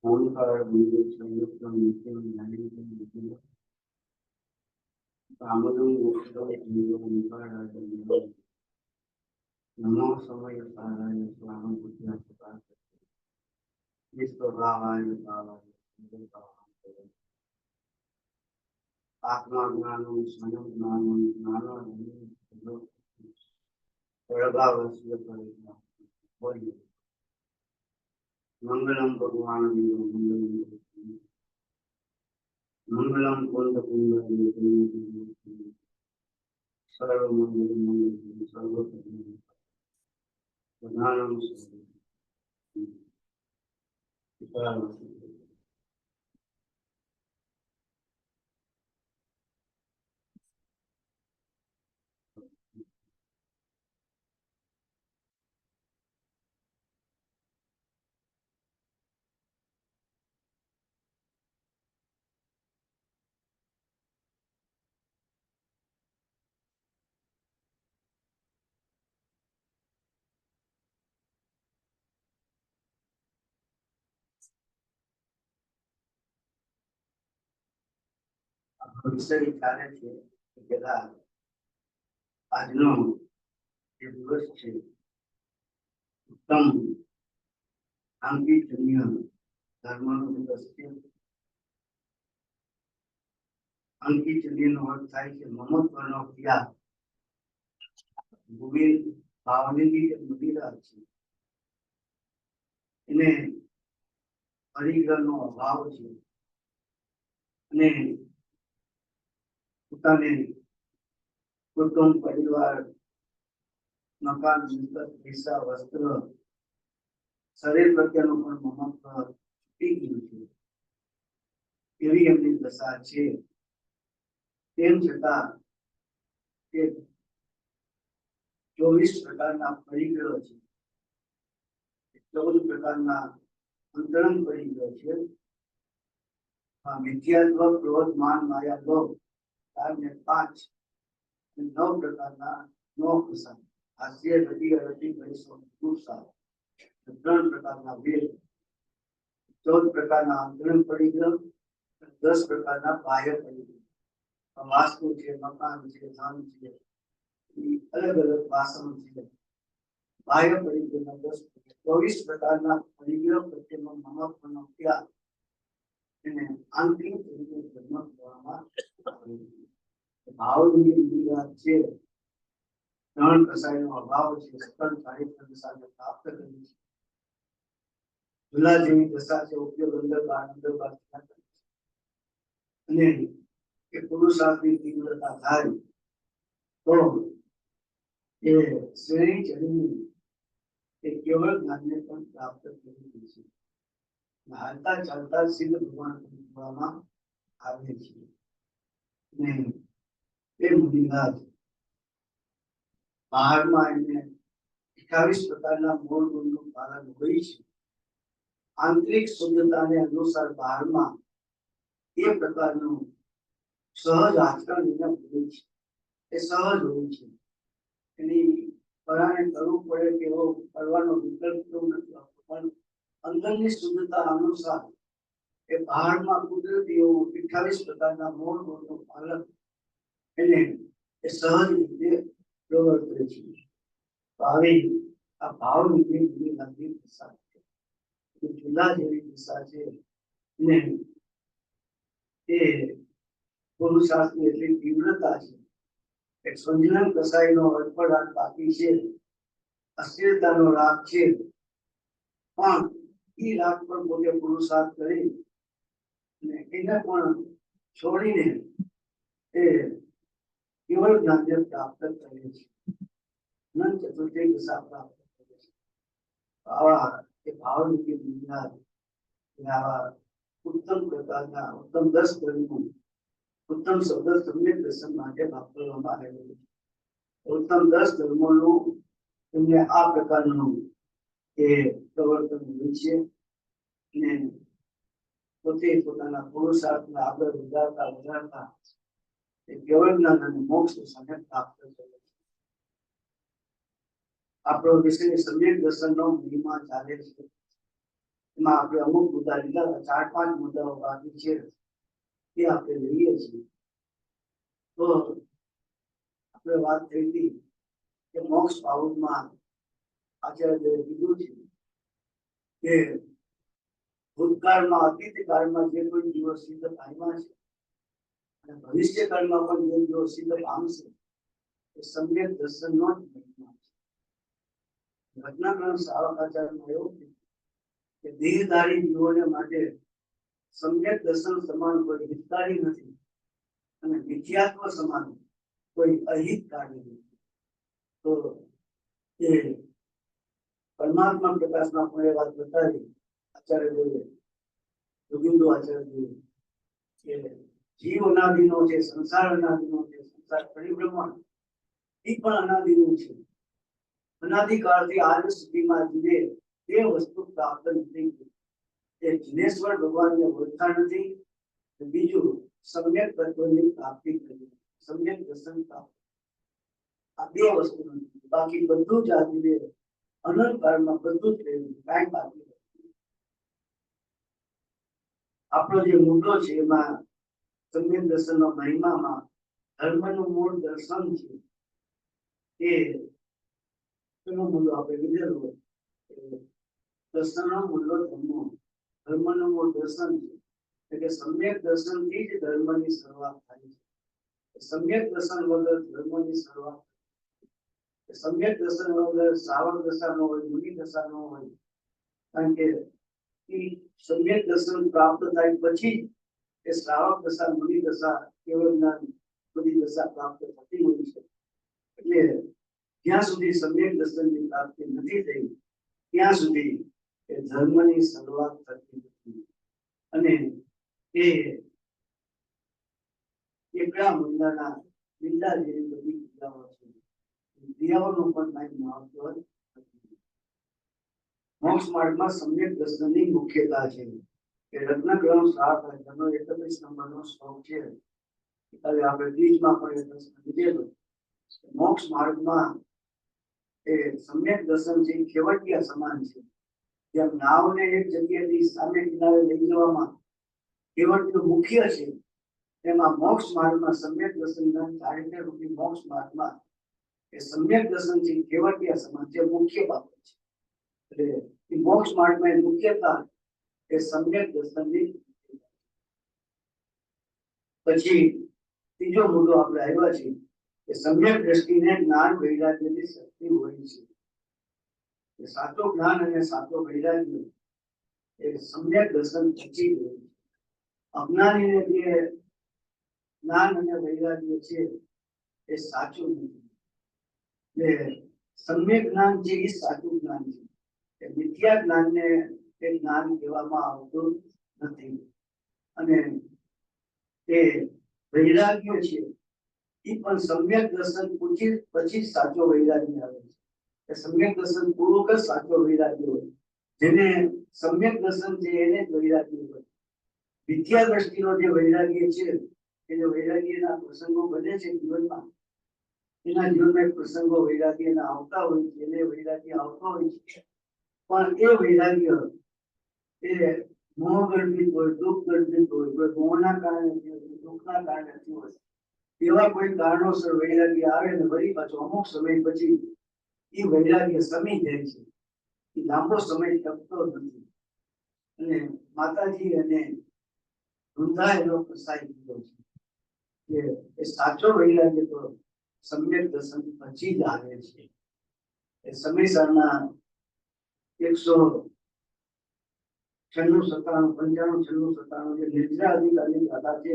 ओंकार बिंदु संयुक्त नीति ज्ञानी बिंदु कामदं मोक्षदं बिंदु ओंकार बिंदु नमो समय साराय स्वामी बुद्धिया सदा विश्व भावाय भावाय आत्मा ज्ञानं स्वयं ज्ञानं ज्ञानं प्रभावस्य परिणाम बोलिए मंगलम भगवान विष्णु मंगलम कुंद कुंद सर्व मंगल मंगल सर्व प्रधानम વિષય ચાલે છે કે પેલા આજનો જે દિવસ છે ઉત્તમ આંકીજન્ય ધર્મનો દિવસ છે. આંકીજન્યનો અર્થ થાય છે મમત્વનો ત્યાગ, ભૂમિ ભાવની જે મંદિરા છે એને પરિગ્રહનો અભાવ છે અને પોતાને કુટુંબ પરિવાર મકાન મિલકત પૈસા વસ્ત્ર શરીર પ્રત્યેનું પણ મહત્વ છૂટી ગયું છે એવી એમની દશા છે. તેમ છતાં તે 24 પ્રકારના પરિગ્રહ છે, 14 પ્રકારના અંતરંગ પરિગ્રહ છે. મિથ્યાત્વ ક્રોધ માન માયા લોભ 5 9 પ્રકારના નો પ્રસંગ હાસ્ય રતિ અરતિ પરિશ્રમ પુરુષાર્થ 3 પ્રકારના વેદ 14 પ્રકારના અંતરંગ પરિગ્રહ 10 પ્રકારના બાહ્ય પરિગ્રહ. વાસ્તુ છે, મકાન છે, ધન છે, અલગ અલગ વાસણ છે. બાહ્ય પરિગ્રહના 10 24 પ્રકારના પરિગ્રહ પ્રત્યેનો મહત્વનો ત્યાગ એને આંતરિક રીતે ધર્મ કહેવામાં આવે છે. ભાવની વાત છે, ત્રણ કસાયનો અભાવ છે, સકળ ચારિત્ર દશાને પ્રાપ્ત કરી છે. ઝુલા જેવી દશા છે, ઉપયોગ અંદર બહાર અને એ પુરુષાર્થની તીવ્રતા થાય તો એ શ્રેણી ચડીને એ કેવળ જ્ઞાનને પણ પ્રાપ્ત કરી છે. હાલતા ચાલતા સિદ્ધ ભગવાન કહેવામાં આવે છે. ને એ મુનિરાજ બહારમાં એને 28 પ્રકારના મૂળ ગુણનું પાલન હોય છે. આંતરિક શુદ્ધતાને અનુસાર બહારમાં એ પ્રકારનું સહજ આચરણ એને હોય છે. એ સહજ હોય છે. એની પરાણે કરવું પડે કે એવો કરવાનો વિકલ્પ તો નથી આવતો, પણ અંદરની શુદ્ધતા અનુસાર એ બહારમાં કુદરતી 28 પ્રકારના મૂળ ગુણનું પાલન એને એ સહજ રીતે પ્રવર્તે છે. તો આવી આ ભાવ ની ગાંધી દિશા છે, જુદા જેવી દિશા છે ને એ પુરુષાર્થની એટલી તીવ્રતા છે. એક સંજ્ઞાન કસાઈનો અડપડાટ બાકી છે, અસ્થિરતાનો રાગ છે, પણ એ રાગ પણ પોતે પુરુષાર્થ કરી અને એને પણ છોડીને એ કેવળ જ્ઞાનને પ્રાપ્ત કરે છે. અનંત ચતુર્થી દિશા પ્રાપ્ત કરે છે. આવા એ ભાવની બુનિયાદ આવા ઉત્તમ પ્રકારના ઉત્તમ 10 ધર્મો ઉત્તમ શબ્દ સમ્યક દર્શન માટે વાપરવામાં આવેલું છે. ઉત્તમ 10 ધર્મોનું એમને આ પ્રકારનું એ પ્રવર્તન હોય છે અને પોતે પોતાના પુરુષાર્થને આગળ વધારતા એ કેવળ જ્ઞાન અને મોક્ષ સાથે પ્રાપ્ત કરે છે. આપણો વિષય સમ્યક દર્શનનો મહિમા ચાલે છે. એમાં આપણે અમુક મુદ્દા લીધા હતા, 4-5 મુદ્દાઓ બાકી છે એ આપણે લઈએ છીએ. તો આપણે વાત થઈ હતી કે મોક્ષ પાઉલમાં આચાર્યએ કીધું છે કે ભૂતકાળમાં અતીત કાળમાં જે કોઈ જીવો સિદ્ધ પામ્યા છે અને ભવિષ્ય કાળમાં પણ જે જીવો સિદ્ધ પામશે એ સમ્યક દર્શનનો જ મહિમા છે. ઘટનાક્રમ શ્રાવકાચાર્યમાં એવું છે કે દેહધારી જીવોને માટે સમ્યક દર્શન સમાન કોઈ હિતકારી નથી અને મિથ્યાત્વ સમાન કોઈ અહિતકારી નથી. તો એ પરમાત્મા પ્રકાશમાં પણ એ વાત બતાવી આચાર્યજીએ, યોગિંદુ આચાર્યજીએ, કે જીવ અનાદિનો છે, સંસાર અનાદિનો છે, સંસાર પરિભ્રમણ એ પણ અનાદિનું છે. અનાદિકાળથી આજ સુધીમાં જીવે તે વસ્તુ પ્રાપ્ત નથી. એ જીનેશ્વર ભગવાનને ઓળખા નથી. બીજું સમ્યક તત્વની પ્રાપ્તિ કરી, સમ્યક દર્શન પ્રાપ્ત. આ બે વસ્તુ નથી, બાકી બધું જ આ જીવે અનંત કાળમાં બધું જ રહ્યું, કાંઈ બાકી નથી. આપણો જે મુદ્દો છે એમાં સમ્યક દર્શનનો મહિમામાં ધર્મનું મૂળ દર્શન છે. એનો મુદ્દો આપણે લીધેલો હોય, દર્શનનો મુદ્દો ધર્મનો મૂળ દર્શન છે. એટલે સમ્યક દર્શનથી જ ધર્મની શરૂઆત થાય છે. સમ્યક દર્શન વગર ધર્મની શરૂઆત, સમ્યક દર્શન વગર શ્રાવક દશા ન હોય, મુનિ દશા ન હોય. કારણ કે સમ્યક દર્શન પ્રાપ્ત થાય પછી એ શ્રાવક દશા, મુનિ દશા, કેવળ જ્ઞાન બધી દશા પ્રાપ્ત થતી હોય છે. એટલે જ્યાં સુધી સમ્યક દર્શનની પ્રાપ્તિ નથી થઈ ત્યાં સુધી એ ધર્મની શરૂઆત થતી નથી. અને એ એકલા મહિનાના લીલા જેવી બધી ક્રિયાઓ છે, ક્રિયાઓનું પણ કાંઈ મહત્વ નથી. મોક્ષ માર્ગમાં સમ્યક દર્શનની મુખ્યતા છે. કે રત્નગ્રહ 31 નંબરનો શ્લોક છે. હવે આપણે બીજમાં પણ એ પ્રશ્ન લીધેલો. મોક્ષ માર્ગમાં એ સમ્યક દર્શન છે ખેવટિયા સમાન છે. જેમ નાવને એક જગ્યાએથી સામે કિનારે લઈ જવામાં ખેવટિયું મુખ્ય છે, એમાં મોક્ષ માર્ગમાં સમ્યક દર્શનના ચારિત્ર્ય રૂપી મોક્ષ માર્ગમાં એ સમ્યક દર્શન છે ખેવટિયા સમાન છે, મુખ્ય બાબત છે. એટલે એ મોક્ષ માર્ગમાં એ મુખ્યતા એ સમ્યક દર્શનની. પછી ત્રીજો મુદ્દો આપણે આવ્યા છીએ કે સમ્યક દ્રષ્ટિને જ્ઞાન વૈરાગ્યની શક્તિ હોય છે. સાચો જ્ઞાન અને સાચો વૈરાગ્ય એ સમ્યક દર્શન પછી હોય છે. અજ્ઞાનીને જે જ્ઞાન અને વૈરાગ્ય છે એ સાચું નથી. સમ્યક જ્ઞાન છે એ સાચું જ્ઞાન છે. મિથ્યા જ્ઞાનને એ જ્ઞાન કહેવામાં આવતું નથી. અને તે વૈરાગ્ય છે એ પણ સમ્યક દર્શન પછી સાચો વૈરાગ્ય આવે છે. સમ્યક દર્શન પૂર્વક જ સાચો વૈરાગ્ય હોય. જેને સમ્યક દર્શન છે એને જ વૈરાગ્ય હોય. મિથ્યા દ્રષ્ટિનો જે વૈરાગ્ય છે, એને વૈરાગ્યના પ્રસંગો બને છે જીવનમાં, એના જીવનમાં પ્રસંગો વૈરાગ્યના આવતા હોય છે, એને વૈરાગ્ય આવતો હોય છે. પણ એ વૈરાગ્ય એ મોહ ગર્ભિત હોય, દુઃખ ગર્ભિત હોય, કોઈ મોહના કારણે, દુઃખના કારણે હોય. એવા કોઈ કારણોસર વૈરાગ્ય આવે ને વળી પાછું અમુક સમય પછી એ વૈરાગ્ય સમી જાય છે. એ લાંબો સમય ટકતો નથી. અને માતાજી અને વૃંદા એનો પ્રસાય કીધો છે કે એ સાચો વૈરાગ્ય તો સમ્યક દર્શન પછી જ આવે છે. એ સમયસરના 196, 97, 95, 96 જે નિદ્રા અધિકારી ગાથા છે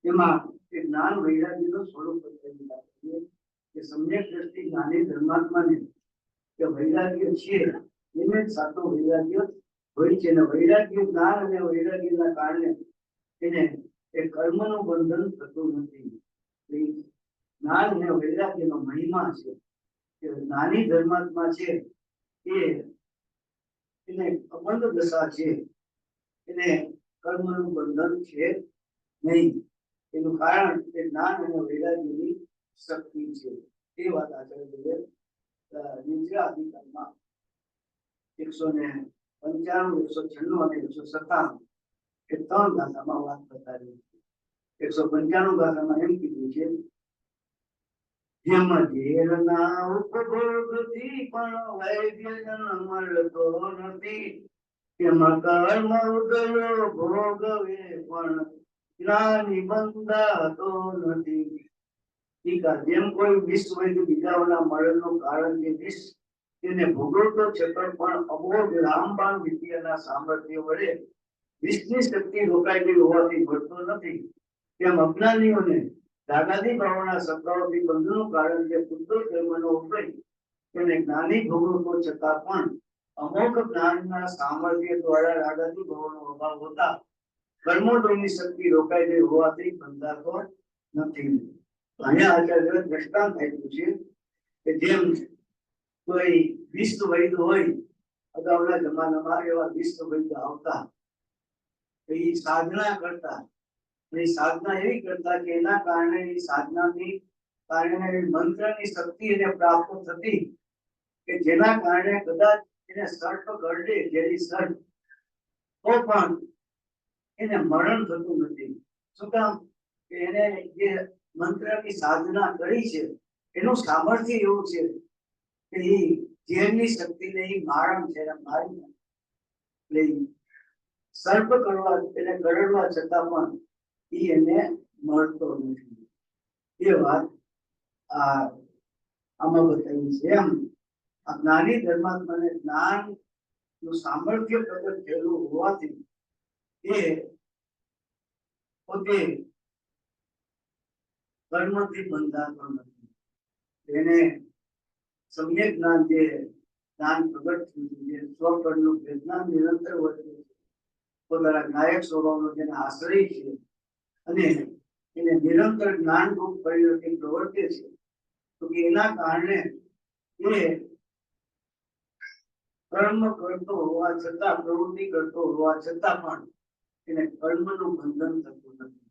એમાં એ જ્ઞાન વૈરાગ્યનું સ્વરૂપ બતાવી કે સમ્યક દ્રષ્ટિ જ્ઞાની ધર્માત્માને કે વૈરાગ્ય છે એને જ સાચો વૈરાગ્ય હોય છે. અને વૈરાગ્ય જ્ઞાન અને વૈરાગ્યના કારણે એને એ કર્મનું બંધન થતું નથી. જ્ઞાન અને વૈરાગ્યનો મહિમા છે કે જ્ઞાની ધર્માત્મા છે એને અબંધ દશા છે, એને કર્મનું બંધન છે નહીં. એનું કારણ એ જ્ઞાન અને વૈરાગ્યની શક્તિ છે. એ વાત આચાર્ય નિદ્રા અધિકારમાં 196 95, 196 અને 197 એ 3 ગાથામાં વાત બતાવી છે. 195 ગાથામાં એમ કીધું છે, જેમ ઝેરના ઉપભોગથી પણ વૈદ્ય જન મળતો નથી, તેમ કર્મ ઉદયો ભોગવે પણ જ્ઞાની બંધાતો નથી. ટીકા, જેમ કોઈ વિષ વૈદ્ય બીજાઓના મરણનું કારણ જે વિષ તેને ભોગવતો છે પણ અબોધ રામબાણ વિદ્યાના સામર્થ્ય વડે વિષની શક્તિ રોકાઈ ગઈ હોવાથી મળતો નથી, તેમ અજ્ઞાનીઓને દાદાદી ભાવના સત્તાઓથી બંધનું કારણ જે શુદ્ધ કર્મનો ઉપય તેને જ્ઞાની ભોગવતો છતાં પણ અમોઘ જ્ઞાનના સામર્થ્ય દ્વારા રાગાદી ભાવનો અભાવ હોતા કર્મોદયની શક્તિ રોકાઈ ગઈ હોવાથી બંધાતો નથી. અહીંયા આચાર્ય દ્રષ્ટાંત આપ્યું છે કે જેમ કોઈ વિષ વૈદ હોય, અગાઉના જમાનામાં એવા વિષ વૈદ આવતા, એ સાધના કરતા, એ સાધના એવી કરતા કે એના કારણે એ સાધનાની કારણે મંત્રની શક્તિ એને પ્રાપ્ત થતી કે જેના કારણે કદાચ એને સર્પ કરડે, જેની સર્પ, તો પણ એને મરણ થતું નથી. શું કામ? કે એને જે મંત્રની સાધના કરી છે એનું સામર્થ્ય એવું છે કે એ ઝેરની શક્તિને એ મારણ છે, એને મારી નાખે. સર્પ કરવા, એને કરડવા છતાં પણ એને મળતો નથી. એ વાત આમાં બતાવી છે. એમ આ જ્ઞાની ધર્માત્માને જ્ઞાન નું સામર્થ્ય પ્રગટ થયેલું હોવાથી એ પોતે કર્મથી બંધાતો નથી. એને સમ્યક જ્ઞાન, જે જ્ઞાન પ્રગટ થયું, જે સ્વકર્મનું જ્ઞાન નિરંતર વધ્યું, પોતાના નાયક સ્વભાવનો જેને આશ્રય છે અને એને નિરંતર જ્ઞાન રૂપ પરિવર્તે પ્રવર્તે છે, તો એના કારણે એ કર્મ કરતો હોવા છતાં, પ્રવૃત્તિ કરતો હોવા છતાં પણ એને કર્મનું બંધન થતું નથી.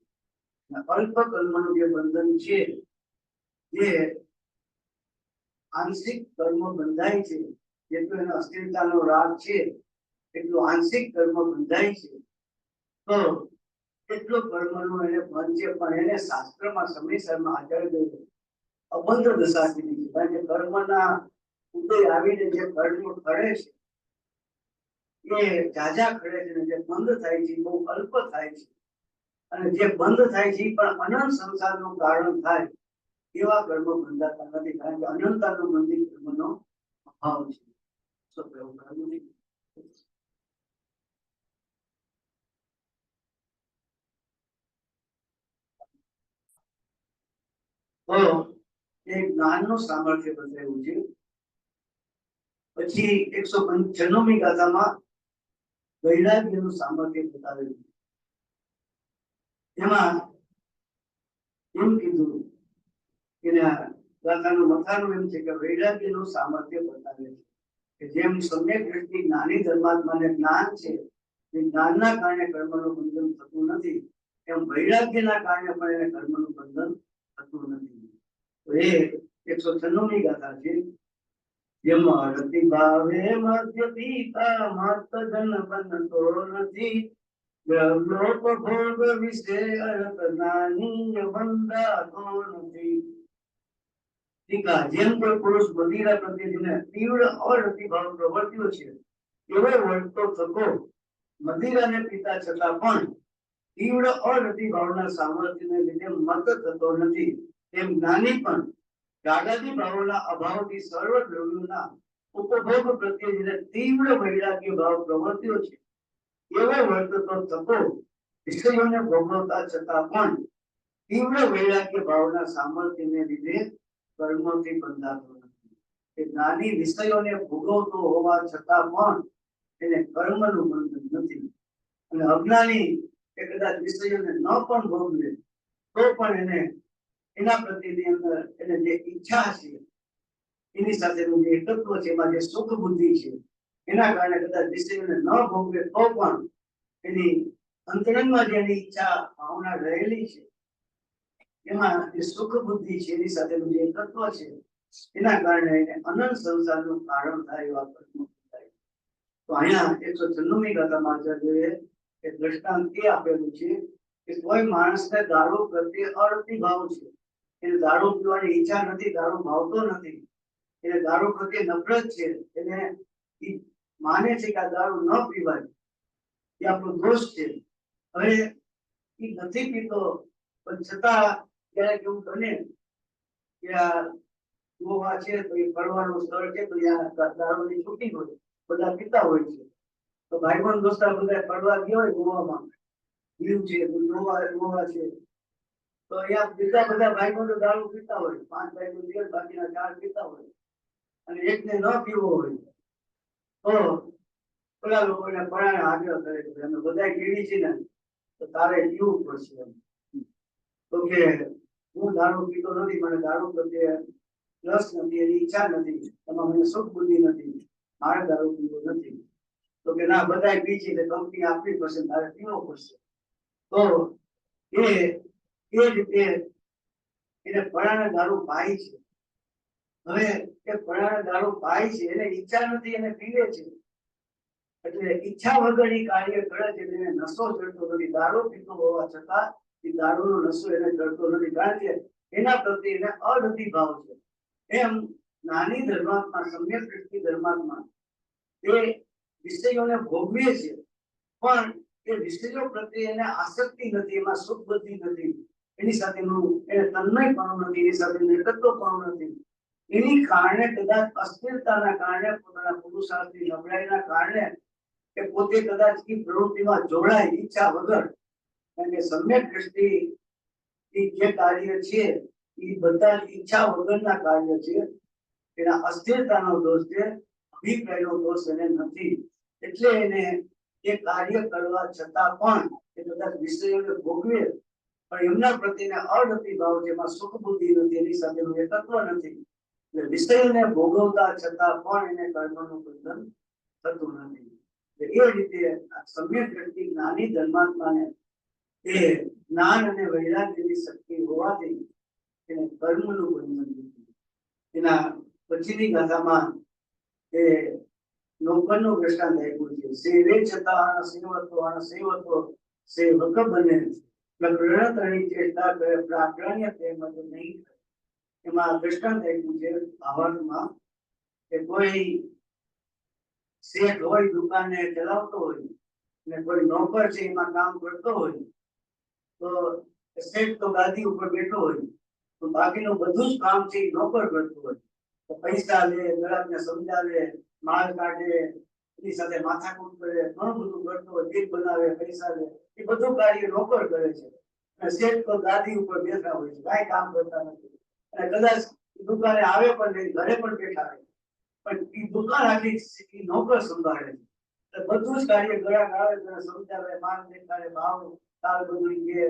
અલ્પ કર્મનું જે બંધન છે, જે આંશિક કર્મ બંધાય છે, જેટલો એનો અસ્થિરતાનો રાગ છે એટલું આંશિક કર્મ બંધાય છે, તો એટલો કર્મનું એને બંધ છે. પણ એને શાસ્ત્રમાં સમયસરમાં આચાર્ય અબંધ દશા કીધી છે, કારણ કે કર્મના ઉદય આવીને જે કર્મ કરે છે એ જાજા કરે છે, જે બંધ થાય છે બહુ અલ્પ થાય છે, અને જે બંધ થાય છે પણ અનંત સંસારનું કારણ થાય એવા કર્મ બંધાતા નથી, કારણ કે અનંતાનો બંધી કર્મનો અભાવ છે. તો એ જ્ઞાનનું સામર્થ્ય બતાવ્યું છે. પછી 195મી ગાથામાં વૈરાગ્યનું સામર્થ્ય બતાવેલું છે. એમાં એમ કીધું કે ગાથાનું મથાનું એમ છે કે વૈરાગ્યનું સામર્થ્ય બતાવે છે કે જેમ સમ્યક દ્રષ્ટિ જ્ઞાની ધર્માત્માને જ્ઞાન છે, એ જ્ઞાનના કારણે કર્મનું બંધન થતું નથી, એમ વૈરાગ્યના કારણે પણ એને કર્મનું બંધન થતું નથી. તો એ 196મી ગાથા છે. જેમાં રતિ ભાવે મધ્ય પિતા મત જન બનતો નથી, લોક ભોગ વિશે અર્થ જ્ઞાની બંધાતો નથી. ટીકા, જેમ કોઈ પુરુષ મદિરા પ્રત્યે તીવ્ર અરતિભાવ પ્રવર્ત્યો છે, એવો વર્તતો થકો મદિરાને પીતા છતાં પણ તીવ્ર અરતિભાવના સામર્થ્યને લીધે મત થતો નથી, તેમ જ્ઞાની પણ રાગાદી ભાવોના અભાવથી સર્વ દ્રવ્યોના ઉપભોગ પ્રત્યે જેને તીવ્ર વૈરાગ્ય ભાવ પ્રવર્ત્યો છે એવો વર્તતો થકો વિષયોને ભોગવતા છતાં પણ તીવ્ર વૈરાગ્ય ભાવના સામર્થ્યને લીધે કર્મોથી બંધાતો નથી. એ જ્ઞાની વિષયોને ભોગવતો હોવા છતાં પણ એને કર્મનું બંધન નથી, અને અજ્ઞાની એ કદાચ વિષયોને ન પણ ભોગવે તો પણ એને એના પ્રત્યેની અંદર એને જે ઈચ્છા છે એની સાથેનું જે એકત્વ છે, એમાં જે સુખ બુદ્ધિ છે, એના કારણે કદાચ વિષયોને ન ભોગવે તો પણ એની અંતરંગમાં જેની ઈચ્છા ભાવના રહેલી છે, એમાં જે સુખ બુદ્ધિ છે એની સાથેનું જે એકત્વ છે, એના કારણે એને અનંત સંસારનું કારણ થાય એવા કર્મો થાય. તો અહીંયા 196મી ગાથામાં આચાર્યએ એક દ્રષ્ટાંત એ આપેલું છે કે કોઈ માણસને દારૂ પ્રત્યે અરતિ ભાવ છે, એને દારૂ પીવાની ઈચ્છા નથી, દારૂ ભાવતો નથી, એને દારૂ પ્રત્યે નફરત છે, એને માને છે કે આ દારૂ ન પીવાય, એ આપણો દોષ છે. હવે એ નથી પીતો પણ છતાં ક્યારેક એવું બને કે આ ગોવા છે તો એ ફરવાનું સ્થળ છે તો ત્યાં દારૂની છૂટી હોય, બધા પીતા હોય છે. તો ભાઈબંધ દોસ્તાર બધા ફરવા ગયા હોય ગોવામાં, દીવ છે, ગોવા છે, તો અહીંયા બીજા બધા ભાઈબંધો દારૂ પીતા હોય, 5 ભાઈબંધ બાકીના 4 પીતા હોય, અને એકને ન પીવો હોય તો પેલા લોકોને પરાણે આગ્રહ કરે કે અમે બધા કેવી છીએ ને તો તારે પીવું પડશે એમ. તો કે હું દારૂ પીતો નથી, મને દારૂ પ્રત્યે રસ નથી, એની ઈચ્છા નથી, એમાં મને સુખ બુદ્ધિ નથી, મારે દારૂ પીવો નથી. તો કે ના બધા પી છે એટલે કંપની આપવી પડશે, તારે પીવો પડશે. તો એ રીતે એને પરાણે દારૂ પાય છે. હવે એ પરાણે દારૂ પાય છે, એને ઈચ્છા નથી, એને પીવે છે, એટલે ઈચ્છા વગર એ કાર્ય કરે છે, એને નશો ચડતો નથી. દારૂ પીતો હોવા છતાં એ દારૂનો નશો એને ચડતો નથી, કારણ કે એના પ્રત્યે એને અરતિ ભાવ છે. એમ નાની ધર્માત્મા, સમ્યક દ્રષ્ટિ ધર્માત્મા એ વિષયોને ભોગવે છે પણ એ વિષયો પ્રત્યે એને આસક્તિ નથી, એમાં સુખ બુદ્ધિ નથી, એની સાથેનું એને તન્મયપણું નથી, એની સાથેનું એકત્વપણું નથી. એની કારણે કદાચ અસ્થિરતાના કારણે, પોતાના પુરુષાર્થની નબળાઈના કારણે કે પોતે કદાચ એ પ્રવૃત્તિમાં જોડાય ઈચ્છા વગર, કારણ કે સમ્યક દ્રષ્ટિ જે કાર્ય છે એ બધા ઈચ્છા વગરના કાર્ય છે. એના અસ્થિરતાનો દોષ છે, અભિપ્રાયનો દોષ એને નથી. એટલે એને એ કાર્ય કરવા છતાં પણ એ કદાચ વિષયોને ભોગવે પણ એમના પ્રત્યેને અરતિ ભાવ છે, એમાં સુખ બુદ્ધિ નથી, એની સાથેનું એકત્વ નથી. એટલે વિષયોને ભોગવતા છતાં પણ એને કર્મનું બંધન થતું નથી. એ રીતે સમ્યક દ્રષ્ટિ જ્ઞાની ધર્માત્માને એ જ્ઞાન અને વૈરાગ્યની શક્તિ હોવાથી એને કર્મનું બંધન નથી. એના પછીની ગાથામાં એ નોકરનું દ્રષ્ટાંત આપ્યું છે. સેવે છતાં સેવતો સેવક બને, પ્રકરણ તણી ચેષ્ટા કરે, પ્રાકરણ્ય તેમજ નહીં. એમાં દ્રષ્ટાંત આપ્યું છે ભાવાર્થમાં કે કોઈ શેઠ હોય, દુકાને ચલાવતો હોય, અને કોઈ નોકર છે એમાં કામ કરતો હોય, તો શેઠ તો ગાદી ઉપર બેઠો હોય, તો બાકીનું બધું જ કામ છે એ નોકર કરતો હોય. તો પૈસા લે, ગ્રાહકને સમજાવે, માલ કાઢે, એની સાથે માથાકૂટ કરે, ઘણું બધું કરતો હોય, બિલ બનાવે, પૈસા લે, એ બધું કાર્ય નોકર કરે છે. અને શેઠ તો ગાદી ઉપર બેઠા હોય છે, કાંઈ કામ કરતા નથી. અને કદાચ દુકાને આવે પણ નહીં, ઘરે પણ બેઠા હોય, પણ એ દુકાન આખી નોકર સંભાળે છે. એટલે બધું જ કાર્ય ગ્રાહક આવે તેને સમજાવે, માલ દેખાડે, ભાવ તાલ બધું કે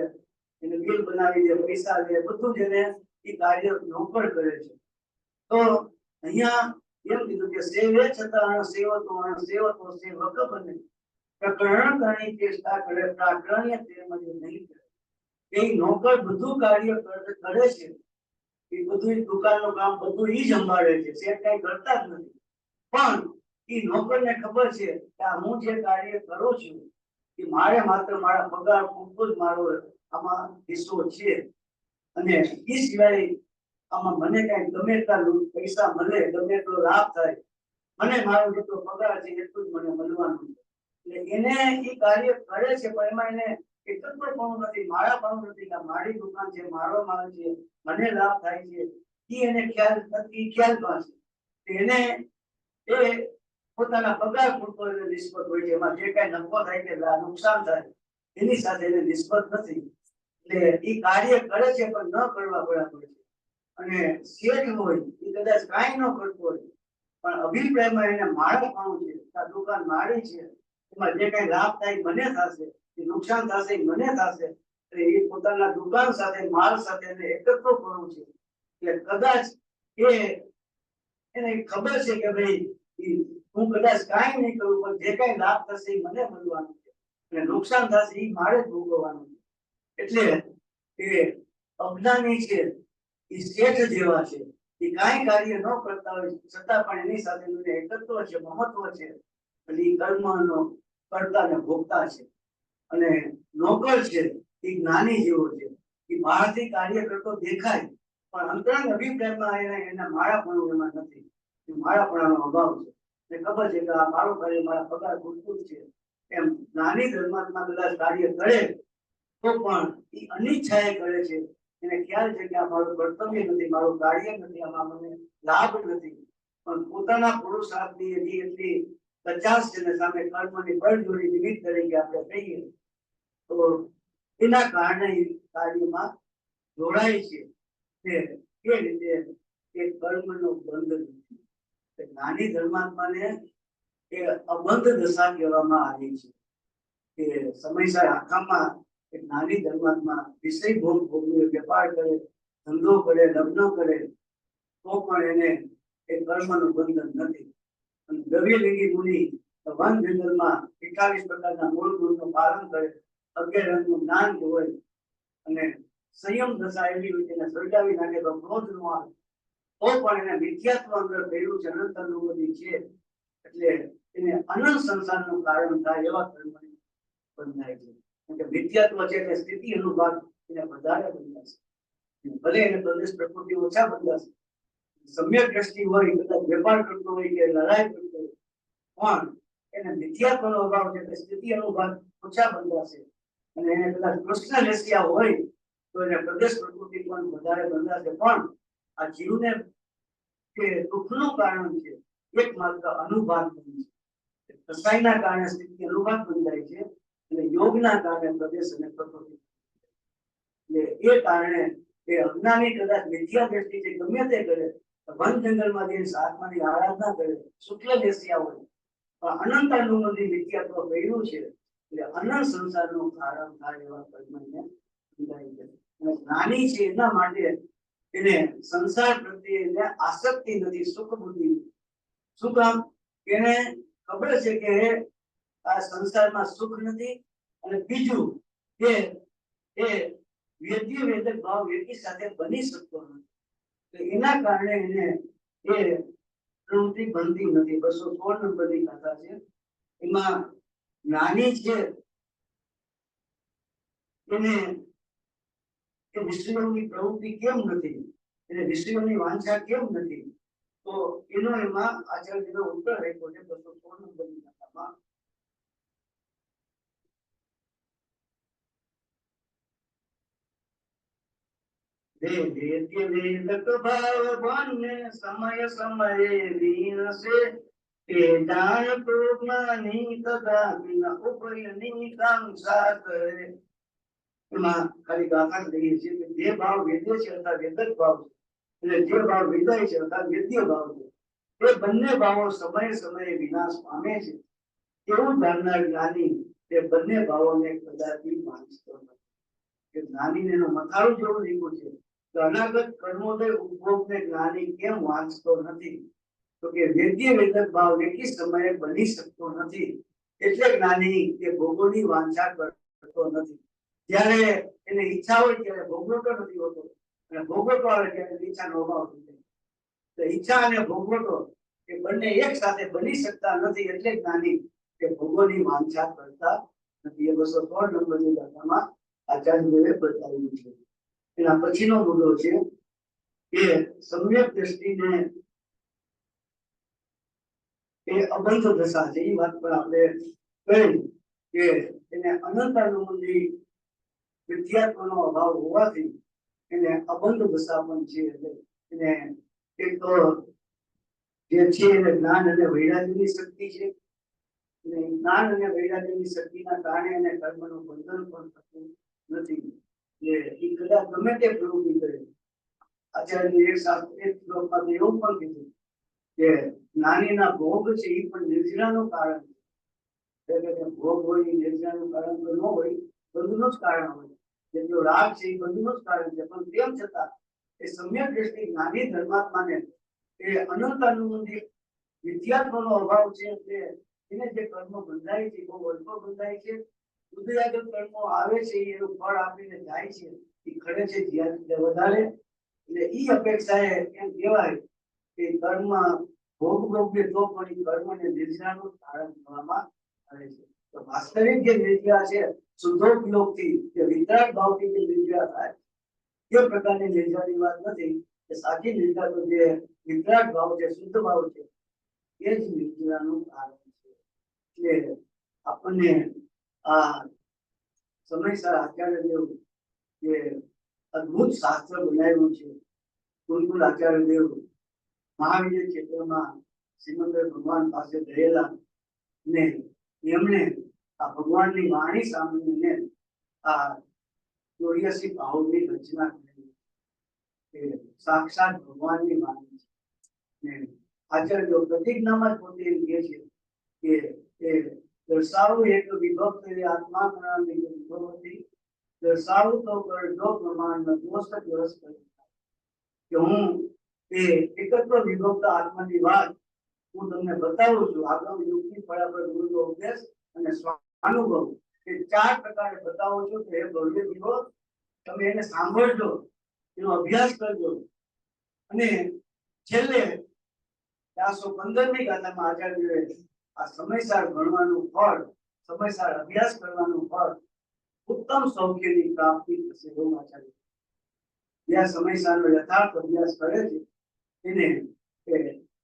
એને બિલ બનાવી દે, પૈસા લે, બધું જ એને એ કાર્ય નોકર કરે છે. તો અહીંયા એમ કીધું કે સેવે છતાં સેવતો સેવક બને, પ્રકરણ કરણી ચેષ્ટા કરે, પ્રાકરણ્ય તેમજ નહીં કરે. એ નોકર બધું કાર્ય કરે છે, એ બધું દુકાનનું કામ બધું ઈ જ સંભાળે છે, શેઠ કઈ કરતા જ નથી. પણ એ નોકરને ખબર છે કે આ હું જે કાર્ય કરું છું એ મારે માત્ર મારા પગાર પૂરતો જ મારો આમાં હિસ્સો છે, અને એ સિવાય આમાં મને કઈ ગમે એટલા પૈસા મળે, ગમે એટલો લાભ થાય, મને મારો જેટલો પગાર છે એટલું જ મને મળવાનું છે. એટલે એને એ કાર્ય કરે છે પણ એમાં એને એકત્વપણું નથી, મારાપણું નથી કે મારી દુકાન છે, મારો માલ છે, મને લાભ થાય છે, એ એને ખ્યાલ નથી. ખ્યાલ પાસે એને એ પોતાના પગાર પૂરતો એને નિસ્બત હોય છે, એમાં જે કઈ નફો થાય કે નુકસાન થાય એની સાથે એને નિસ્બત નથી. એટલે એ કાર્ય કરે છે પણ ન કરવા બરાબર છે. અને શેઠ હોય એ કદાચ કાંઈ ન કરતો હોય પણ અભિપ્રાયમાં એને માળાપણું છે, આ દુકાન મારી છે, એમાં જે કઈ લાભ થાય મને થશે, એ નુકસાન થશે મને થશે, એટલે એ પોતાના દુકાન સાથે, માલ સાથે એકત્વપણું છે. એટલે કદાચ એને ખબર છે કે ભાઈ હું કદાચ કાંઈ નહીં કરું પણ જે કઈ લાભ થશે એ મને મળવાનું છે, અને નુકસાન થશે એ મારે જ ભોગવવાનું છે. એટલે એ અજ્ઞાની છે એ શેઠ જેવા છે, એ કાંઈ કાર્ય ન કરતા હોય છતાં પણ એની સાથે એકત્વ છે, મહત્વ છે, એટલે એ કર્મનો કર્તા ને ભોગતા છે. અને નોકર છે એ જ્ઞાની જેવો છે, એ બહારથી કાર્ય કરતો દેખાય પણ અંતરંગ અભિપ્રાયમાં એના માળાપણું એમાં નથી, એ માળાપણાનો અભાવ છે. એને ખબર છે કે આ મારો કાર્ય મારા પગાર પૂરતું છે. એમ જ્ઞાની ધર્માત્મા કદાચ કાર્ય કરે તો પણ એ અનિચ્છાએ કરે છે. એને ખ્યાલ છે કે આ મારું કર્તવ્ય નથી, મારું કાર્ય નથી, આમાં મને લાભ નથી, પણ પોતાના પુરુષાર્થની એટલી 50 છે ને સામે કર્મની બળજોરી નિમિત્ત તરીકે આપણે કહીએ તો એના કારણે કાર્યમાં જોડાય છે. એ રીતે એ કર્મનો બંધ નથી. જ્ઞાની ધર્માત્માને એ અબંધ દશા કહેવામાં આવી છે કે સમયસર આખામાં એક જ્ઞાની ધર્માત્મા વિષય ભોગ ભોગવે, વેપાર કરે, ધંધો કરે, લગ્ન કરે તો પણ એને એ કર્મનું બંધન નથી. અને દ્રવ્યલિંગી મુનિ વન જંગલમાં 28 પ્રકારના મૂળ ગુણનું પાલન કરે, 11 રંગનું જ્ઞાન હોય અને સંયમ દશા એવી હોય તેને સળગાવી નાખે તો ક્રોધ નો આવે તો પણ એને મિથ્યાત્વ અંદર પહેલું છે, અનંત અનુભૂતિ છે, એટલે એને અનંત સંસારનું કારણ થાય એવા કર્મ બંધાય છે. કે મિથ્યાત્વ છે એટલે સ્થિતિ અનુભાગ એને વધારે બંધાશે, ભલે એને પ્રદેશ પ્રકૃતિ ઓછા બંધાશે. સમ્યક દ્રષ્ટિ હોય, કદાચ વેપાર કરતો હોય કે લડાઈ કરતો હોય પણ એને મિથ્યાત્વનો અભાવ છે એટલે સ્થિતિ અનુભાગ ઓછા બંધાશે. અને એને કદાચ કૃષ્ણ લેસ્યા હોય તો એને પ્રદેશ પ્રકૃતિ પણ વધારે બંધાશે. પણ આ જીવને કે દુઃખનું કારણ છે એકમાત્ર અનુભાગ બની છે. કસાયના કારણે સ્થિતિ અનુભાગ બંધાય છે અને યોગના કારણે પ્રદેશ અને પ્રકૃતિ. એટલે એ કારણે એ અજ્ઞાની કદાચ મિથ્યા દ્રષ્ટિ છે ગમે તે કરે, વન જંગલમાં જઈને આત્માની આરાધના કરે, શુક્લ દેશિયા હોય પણ અનંત અનુમતિ મિથ્યાત્વ કર્યું છે એટલે અનંત સંસારનું કારણ થાય એવા કર્મને બંધાય છે. અને જ્ઞાની છે એના માટે એને સંસાર પ્રત્યે આસક્તિ નથી, સુખ બુદ્ધિ. શું કામ? એને ખબર છે કે આ સંસારમાં સુખ નથી અને બીજું કે એ વેદ્ય વેદક ભાવ એકી સાથે બની શકતો નથી. એના કારણે એને એ પ્રવૃત્તિ બનતી નથી. 216 નંબરની કથા છે એમાં જ્ઞાની છે એને કે વિષયોની પ્રવૃત્તિ કેમ નથી, એને વિષયોની વાંછા કેમ નથી, તો એનો એમાં આચાર્યનો ઉત્તર આપ્યો છે 216 નંબરની કથામાં. વેદ્ય વેદક ભાવ બને સમય સમયે વિનશે, તે જાણતો જ્ઞાની તથાપિ ન ઉભયની કાંક્ષા કરે. એમાં ખાલી ગાથા લઈએ છીએ કે જે ભાવ વેદ્ય છે અર્થાત વેદક ભાવ છે અને જે ભાવ વેદાય છે અર્થાત વેદ્ય ભાવ છે, એ બંને ભાવો સમયે સમયે વિનાશ પામે છે. એવું જાણનાર જ્ઞાની તે બંને ભાવોને કદાપી માનતો નથી. કે જ્ઞાનીને એનો મથાળું જેવું લીધું છે તો અનાગત કર્મોદય ઉપભોગને જ્ઞાની કેમ વાંચતો નથી? તો કે વેદ્ય વેદક ભાવ એકી સમયે બની શકતો નથી એટલે જ્ઞાની એ ભોગોની વાંછા કરતો નથી. જ્યારે એને ઈચ્છા હોય ત્યારે ભોગવટો નથી હોતો અને ભોગવટો આવે ત્યારે ઈચ્છાનો અભાવ થઈ જાય. તો ઈચ્છા અને ભોગવટો એ બંને એક સાથે બની શકતા નથી એટલે જ્ઞાની કે ભોગોની વાંછા કરતા નથી. એ 216 નંબરની કથામાં આચાર્યએ બતાવ્યું છે. એના પછીનો મુદ્દો છે કે સમ્યક દ્રષ્ટિને એ અબંધ દશા છે. એ વાત પર આપણે કહી કે એને અનંત અનુમતિ વિદ્યાત્વનો અભાવ હોવાથી એને અબંધ દશા પણ છે. એટલે એને એક તો જે છે એને જ્ઞાન અને વૈરાગ્યની શક્તિ છે અને જ્ઞાન અને વૈરાગ્યની શક્તિના કારણે એને કર્મનું બંધન પણ થતું નથી. એ કદાચ ગમે તે પ્રવૃત્તિ કરે. આચાર્ય એક શ્લોકમાં એવું પણ કીધું કે જ્ઞાનીના ભોગ છે એ પણ નિર્જરાનું કારણ છે. ભોગ હોય એ નિર્જરાનું કારણ તો ન હોય, બંધનું જ કારણ હોય. જેટલો રાગ છે એ બંધનું જ કારણ છે. પણ તેમ છતાં એ સમ્યક દ્રષ્ટિ જ્ઞાની ધર્માત્માને એ અનંત અનુમતિ વિદ્યાત્વનો અભાવ છે એટલે એને જે કર્મ બંધાય છે બહુ અલ્પ બંધાય છે. ઉદયાગત કર્મો આવે છે એનું ફળ આપીને જાય છે એ ખડે છે જ્યાં વધારે. એટલે ઈ અપેક્ષાએ એમ કહેવાય કે કર્મ ભોગ ભોગવે તો પણ એ કર્મને નિર્જરાનું ધારણ કરવામાં આવે છે. તો વાસ્તવિક જે નિર્જરા છે શુદ્ધોપયોગથી કે વિતરાગ ભાવથી જે નિર્જરા થાય તે પ્રકારની નિર્જરાની વાત નથી. કે સાચી નિર્જરા તો જે વિતરાગ ભાવ છે, શુદ્ધ ભાવ છે, એ જ નિર્જરાનું કારણ છે. એટલે આપણને આ સમયસર આચાર્ય દેવ જે અદ્ભુત શાસ્ત્ર બનાવ્યું છે, કુલકુલ આચાર્ય દેવ મહાવીર ક્ષેત્રમાં સિમંદર ભગવાન પાસે ગયેલા ને એમણે આ ભગવાનની વાણી સાંભળીને આ 84 ભાવની રચના કરી. સાક્ષાત ભગવાનની વાણી છે. ને આચાર્ય પ્રતિજ્ઞામાં પોતે એમ કહે છે કે દર્શાવું એક વિભક્ત આત્મા પ્રણાલી વિભવતી દર્શાવું તો કરજો પ્રમાણ નતમસ્તક રસ કે હું એ એકત્વ વિભક્ત આત્માની વાત હું તમને બતાવું છું. આગમ યુક્તિ ફળાફળ ગુરુનો ઉપદેશ અને સ્વાનુભવ એ 4 પ્રકારે બતાવું છું. કે ભવ્ય જીવો તમે એને સાંભળજો, એનો અભ્યાસ કરજો અને છેલ્લે 415મી ગાથામાં આચાર્યએ આ સમયસર ભણવાનું ફળ, સમયસર અભ્યાસ કરવાનું ફળ ઉત્તમ સૌખ્યની પ્રાપ્તિ થશે. એવું આચાર્ય જ્યાં સમયસરનો યથાર્થ અભ્યાસ કરે છે એને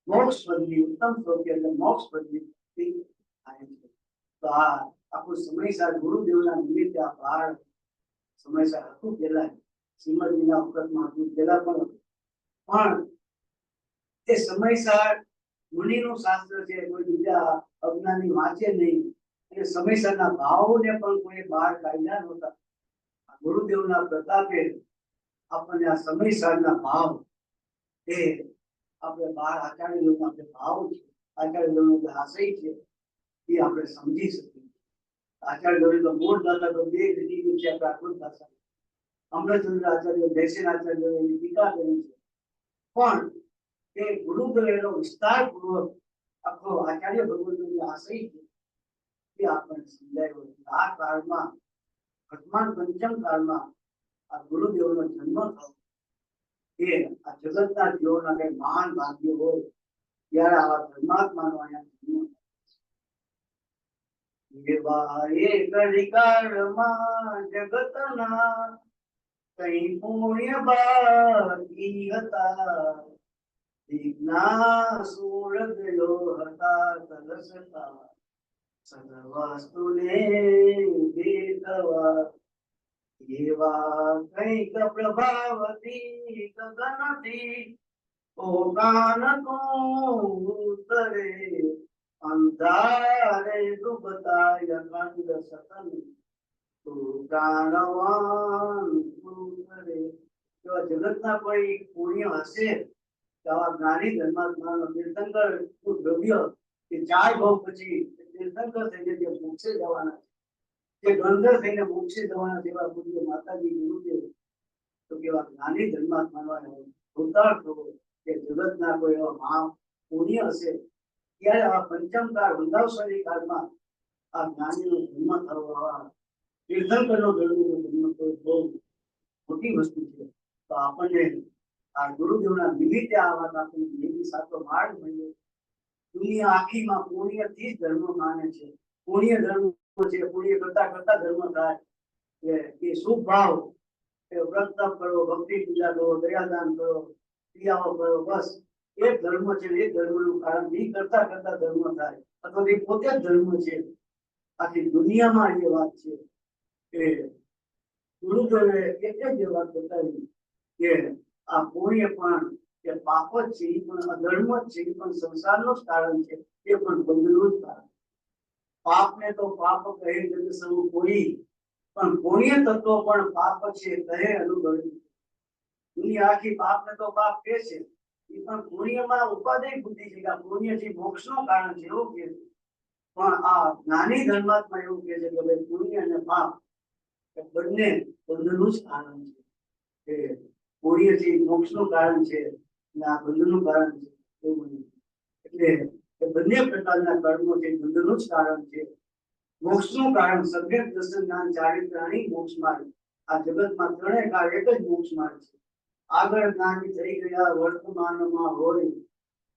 મોક્ષ પદની ઉત્તમ સૌખ્ય એટલે મોક્ષ પદની પ્રાપ્તિ થાય છે. તો આ આખું સમયસર ગુરુદેવના નિમિત્તે આ ભાર સમયસર હતું. પેલા શ્રીમદજીના વખતમાં હતું, પેલા પણ તે સમયસર મુનિનું શાસ્ત્ર છે, કોઈ બીજા અજ્ઞાની વાંચે નહીં. અને સમયસરના ભાવોને પણ કોઈ બહાર કાઢ્યા નહોતા. ગુરુદેવના પ્રતાપે આપણને આ સમયસરના ભાવ એ આપણે બહાર આચાર્યનો આપણે ભાવ છે, આચાર્યનો જે આશય છે એ આપણે સમજી શકીએ. આચાર્ય તો મૂળ દાદા તો 2 લીટી છે પ્રાકૃત ભાષા. અમૃતચંદ્ર આચાર્ય દેશી આચાર્ય એની ટીકા કરી છે, પણ તે ગુરુદેવનો વિસ્તારપૂર્વક આખો આચાર્ય ભગવતનો જે આશય છે એ આપણને સમજાયો. આ કાળમાં વર્તમાન પંચમ કાળમાં આ ગુરુદેવનો જન્મ થયો એ આ જગતના જીવોના કઈ મહાન ભાગ્ય હોય ત્યારે આવા પરમાત્માનો અહીંયા જન્મ એવા એક અધિકારમાં જગતના કઈ પુણ્ય બાકી હતા. વિજ્ઞા સુરત લો હતા તલસતા સર્વસ્તુને દેખવા. એવા કઈક પ્રભાવતી ગગનથી ઓકાન કો ઉતરે અંધારે ડૂબતા અખંડ સતન પ્રાણવાન ઉતરે. જો જગતના કોઈ પુણ્ય હશે તો આવા જ્ઞાની ધર્માત્માનો તીર્થંકર દ્રવ્ય કે 4 ભાવ પછી તીર્થંકર થઈને જે મોક્ષે જવાના છે, જે ગંધર થઈને મોક્ષે જવાના જેવા પૂજ્ય માતાજી ગુરુદેવ તો કેવા જ્ઞાની ધર્માત્માનો અવતાર થવો કે જગતના કોઈ એવા મહા પુણ્ય હશે ત્યારે આ પંચમ કાળ વંદાવસારી કાળમાં આ જ્ઞાનીનો જન્મ થવો, આવા તીર્થંકરનો જન્મ થવો બહુ મોટી વસ્તુ છે. તો આપણને આ ગુરુદેવના નિમિત્તે આ વાત આપણને નિમિત્ત સાચો માર્ગ મળ્યો. દુનિયા આખીમાં પુણ્યથી જ ધર્મ માને છે. પુણ્ય ધર્મ છે, પુણ્ય કરતા કરતા ધર્મ થાય. એ શુભ ભાવ એ વ્રત તપ કરો, ભક્તિ પૂજા કરો, દયાદાન કરો, ક્રિયાઓ કરો, બસ એ ધર્મ છે. એ ધર્મનું કારણ એ કરતા કરતા ધર્મ થાય અથવા એ પોતે જ ધર્મ છે. આખી દુનિયામાં એ વાત છે કે ગુરુદેવે એટલે જ એ વાત બતાવી કે આ પુણ્ય પણ કે પાપ જ છે, એ પણ અધર્મ જ છે, એ પણ સંસારનું જ કારણ છે, એ પણ બંધનું જ કારણ. પાપને તો પાપ કહે જગ સૌ કોઈ, પણ પુણ્ય તત્વ પણ પાપ છે કહે અનુભવી. દુનિયા આખી પાપને તો પાપ કહે છે, એ પણ પુણ્યમાં ઉપાદેય બુદ્ધિ છે કે પુણ્ય છે મોક્ષનું કારણ છે એવું કહે છે. પણ આ જ્ઞાની ધર્માત્મા એવું કહે છે કે ભાઈ પુણ્ય અને પાપ બંને બંધનું જ કારણ છે. પુણ્ય છે મોક્ષનું કારણ છે અને આ બંધનું કારણ છે એવું નહીં. એટલે બંને પ્રકારના કર્મો છે બંધનું જ કારણ છે. મોક્ષનું કારણ સભ્ય દર્શન જ્ઞાન ચારિત્રાણી મોક્ષ માર્ગ. આ જગતમાં ત્રણેય કાળ એક જ મોક્ષ માર્ગ છે. આગળ જ્ઞાની થઈ ગયા વર્તમાનમાં હોય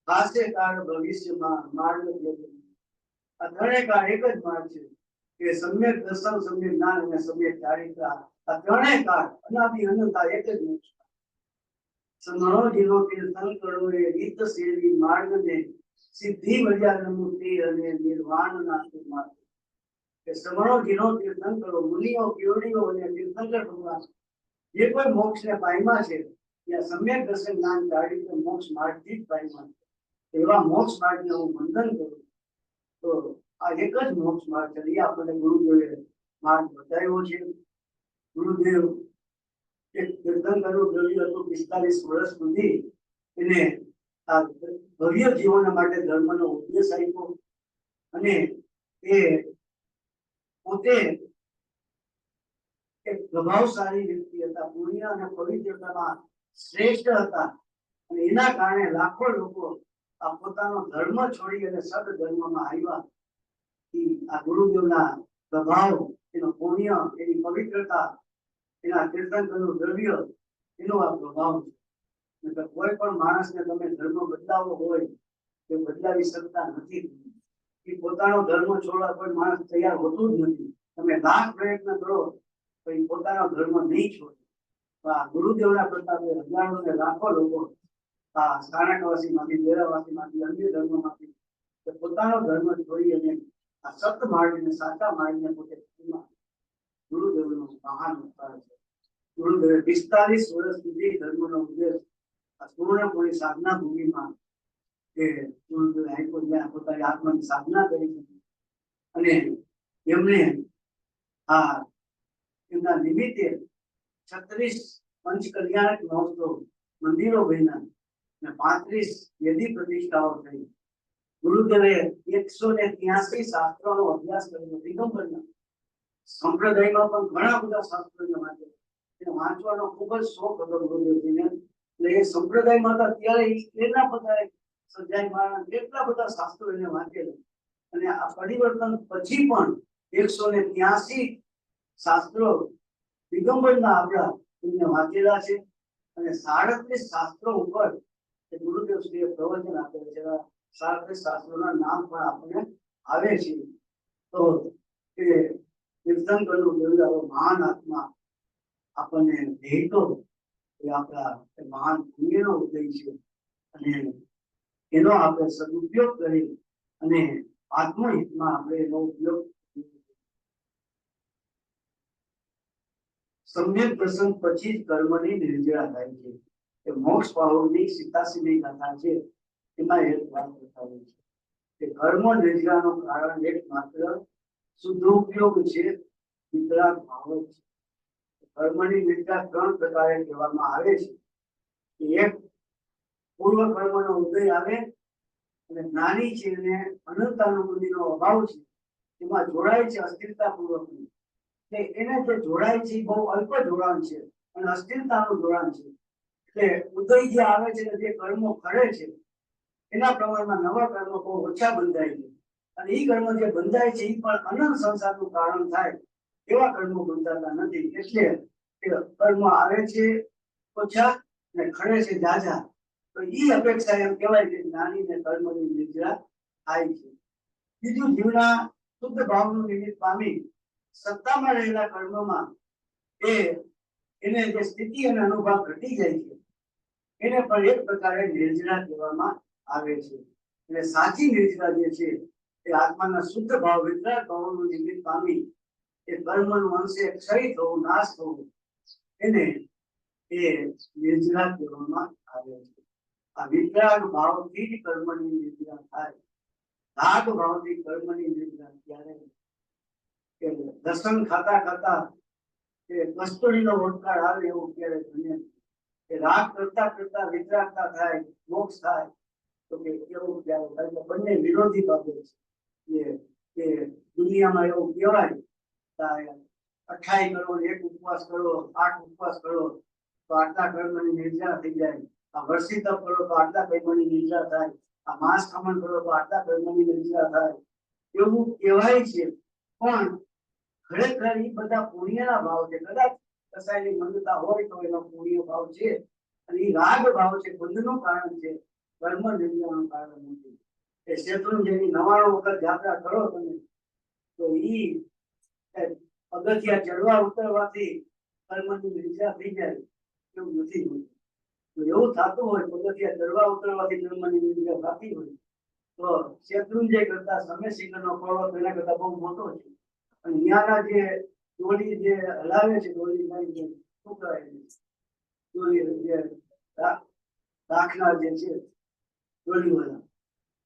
હાસ્ય કાળ ભવિષ્યમાં માર્ગ દેજો. આ ત્રણેય કાળ એક જ માર્ગ છે કે સમ્યક દર્શન, સમ્યક જ્ઞાન અને સમ્યક ચારિત્રા. આ ત્રણેય કાળ અનાદિ અનંતા એક જ મોક્ષ. સમણો જીનો તીર્થંકરો એ રીત સેવી માર્ગને સિદ્ધિ વૈરાગ્યમૂર્તિ અને નિર્વાણના માર્ગ. કે સમણો જીનો તીર્થંકરો, મુનિઓ, કેવડીઓ અને તીર્થંકર ભગવાન જે કોઈ મોક્ષને પામ્યા છે ત્યાં સમ્યક દર્શન, જ્ઞાન, ચારિત્ર્ય મોક્ષ માર્ગથી જ પામ્યા છે. એવા મોક્ષ માર્ગને હું વંદન કરું. તો આ એક જ મોક્ષ માર્ગ છે. એ આપણને ગુરુદેવે માર્ગ બતાવ્યો છે. ગુરુદેવ એક તીર્થંકરો દ્રવ્ય હતું 45 વર્ષ સુધી એને આ ભવ્ય જીવન માટે ધર્મનો ઉપદેશ આપ્યો. અને એ પોતે એક પ્રભાવશાળી વ્યક્તિ હતા, પુણ્ય અને પવિત્રતામાં શ્રેષ્ઠ હતા. અને એના કારણે લાખો લોકો આ પોતાનો ધર્મ છોડી અને સદ ધર્મમાં આવ્યા. આ ગુરુદેવના પ્રભાવ, એનો પુણ્ય, એની પવિત્રતા, એના તીર્થંકરનું દ્રવ્ય, એનો આ પ્રભાવ છે. કોઈ પણ માણસને તમે ધર્મ બદલાવો હોય તે બદલાવી શકતા નથી. એ પોતાનો ધર્મ છોડવા કોઈ માણસ તૈયાર હોતું જ નથી. તમે લાખ પ્રયત્ન કરો તો એ પોતાનો ધર્મ નહીં છોડે. આ ગુરુદેવના પ્રતાપે હજારો ને લાખો લોકો આ સ્થાનકવાસીમાંથી, ડેરાવાસીમાંથી, અન્ય ધર્મમાંથી પોતાનો ધર્મ છોડી અને આ સત માર્ગને, સાચા માર્ગને પોતે ગુરુદેવનો મહાન અવતાર છે. ગુરુદેવે 45 વર્ષ સુધી ધર્મનો ઉપદેશ આ પૂર્ણપણે સાધના ભૂમિમાં કે ગુરુદેવે આપ્યો, જ્યાં પોતાની આત્માની સાધના કરી હતી. અને એમણે આ એમના નિમિત્તે 36 પંચ કલ્યાણક મહોત્સવ, મંદિરો બન્યા અને 35 વેદી પ્રતિષ્ઠાઓ થઈ. ગુરુદેવે 183 શાસ્ત્રોનો અભ્યાસ કર્યો. દિગંબરના સંપ્રદાયમાં પણ ઘણા બધા શાસ્ત્રોને વાંચ્યા. એને વાંચવાનો ખૂબ જ શોખ હતો ગુરુદેવજીને. એટલે એ સંપ્રદાયમાં હતા ત્યારે એના બધા સજાયમાન કેટલા બધા શાસ્ત્રો એને વાંચેલા. અને આ પરિવર્તન પછી પણ 183 શાસ્ત્રો દિગંબરના આપણા એમને વાંચેલા છે. અને 37 શાસ્ત્રો ઉપર ગુરુદેવ શ્રીએ પ્રવચન આપેલા છે. 37 શાસ્ત્રોના નામ પણ આપણને આવે છે. તો એ તીર્થંકરનું દેવદારો મહાન આત્મા આપણને ભેટો એ આપણા મહાન પુણ્યનો ઉદય છે. અને એનો આપણે સદુપયોગ કરી અને આત્મહિતમાં આપણે એનો ઉપયોગ. સમ્યક દર્શન પછી જ કર્મની નિર્જરા થાય છે. એ મોક્ષ પામવાની 87મી ગાથા છે. એમાં એક વાત બતાવી છે કે કર્મ નિર્જરાનું કારણ એકમાત્ર શુદ્ધ ઉપયોગ છે, વિતરાગ ભાવ છે. કર્મની નિર્જરા 3 પ્રકારે કહેવામાં આવે છે. એક પૂર્વ કર્મનો ઉદય આવે અને જ્ઞાની છે અને અનંતાનુભૂતિનો અભાવ છે, એમાં જોડાય છે અસ્થિરતા પૂર્વકની. એને જે જોડાય છે એ બહુ અલ્પ જોડાણ છે અને અસ્થિરતાનું જોડાણ છે. એટલે ઉદય જે આવે છે જે કર્મો કરે છે એના પ્રમાણમાં નવા કર્મો બહુ ઓછા બંધાય છે. અને એ કર્મ જે બંધાય છે એ પણ અનંત સંસારનું કારણ થાય એવા કર્મો બંધાતા નથી. એટલે કર્મ આવે છે ઓછા અને ખરે છે જાજા. તો એ અપેક્ષા એમ કહેવાય કે જ્ઞાનીને કર્મની નિર્જરા થાય છે. બીજું, જીવના શુદ્ધ ભાવનું નિમિત્ત પામી સત્તામાં રહેલા કર્મમાં એને જે સ્થિતિ અને અનુભવ ઘટી જાય છે એને પણ એક પ્રકારે નિર્જરા કહેવામાં આવે છે. એટલે સાચી નિર્જરા જે છે એ આત્માના શુદ્ધ ભાવ, વિતરાગ ભાવનું નિમિત્ત પામી એ કર્મનું અંશે ક્ષય થવું, નાશ થવું, એને એ નિર્જરા કહેવામાં આવે છે. આ વિતરાગ ભાવથી જ કર્મની નિર્જરા થાય. રાગ ભાવથી કર્મની નિર્જરા ત્યારે દર્શન ખાતા ખાતા કસ્તુરીનો ઓળખાણ આવે એવું ક્યારે બને. રાગ કરતા કરતા વિતરાગતા થાય, મોક્ષ થાય. તો કે એવું ક્યારે થાય? બંને વિરોધી બાબત છે. કે દુનિયામાં એવું કહેવાય 28 કરો, 1 ઉપવાસ કરો, 8 ઉપવાસ કરો તો આટલા કર્મની નિર્જરા થઈ જાય. આ વર્ષી તપ કરો તો આટલા કર્મની નિર્જરા થાય. આ માંસ ખમણ કરો તો આટલા કર્મની નિર્જરા થાય. એવું કહેવાય છે. પણ ખરેખર એ બધા પુણ્યના ભાવ છે. કદાચ કસાયની મંદતા હોય તો એનો પુણ્ય ભાવ છે. અને એ રાગ ભાવ છે, બંધનું કારણ છે. કર્મ નિદ્રાનું કારણ નથી. એ શેત્રુંજયની 99 વખત યાત્રા કરો તમે તો ઈ પગથિયા ચડવા ઉતરવાથી કર્મની નિદ્રા થઈ જાય એવું નથી હોતું. જો એવું થતું હોય પગથિયા ચડવા ઉતરવાથી કર્મની નિદ્રા થતી હોય તો શેત્રુંજય કરતા સમયસિંહનો પર્વત એના કરતા બહુ મોટો છે. અને ત્યાંના જે ડોલી જે હલાવે છે ડોલી શું કહેવાય ડોલી જે રાખનાર જે છે ડોલી વાળા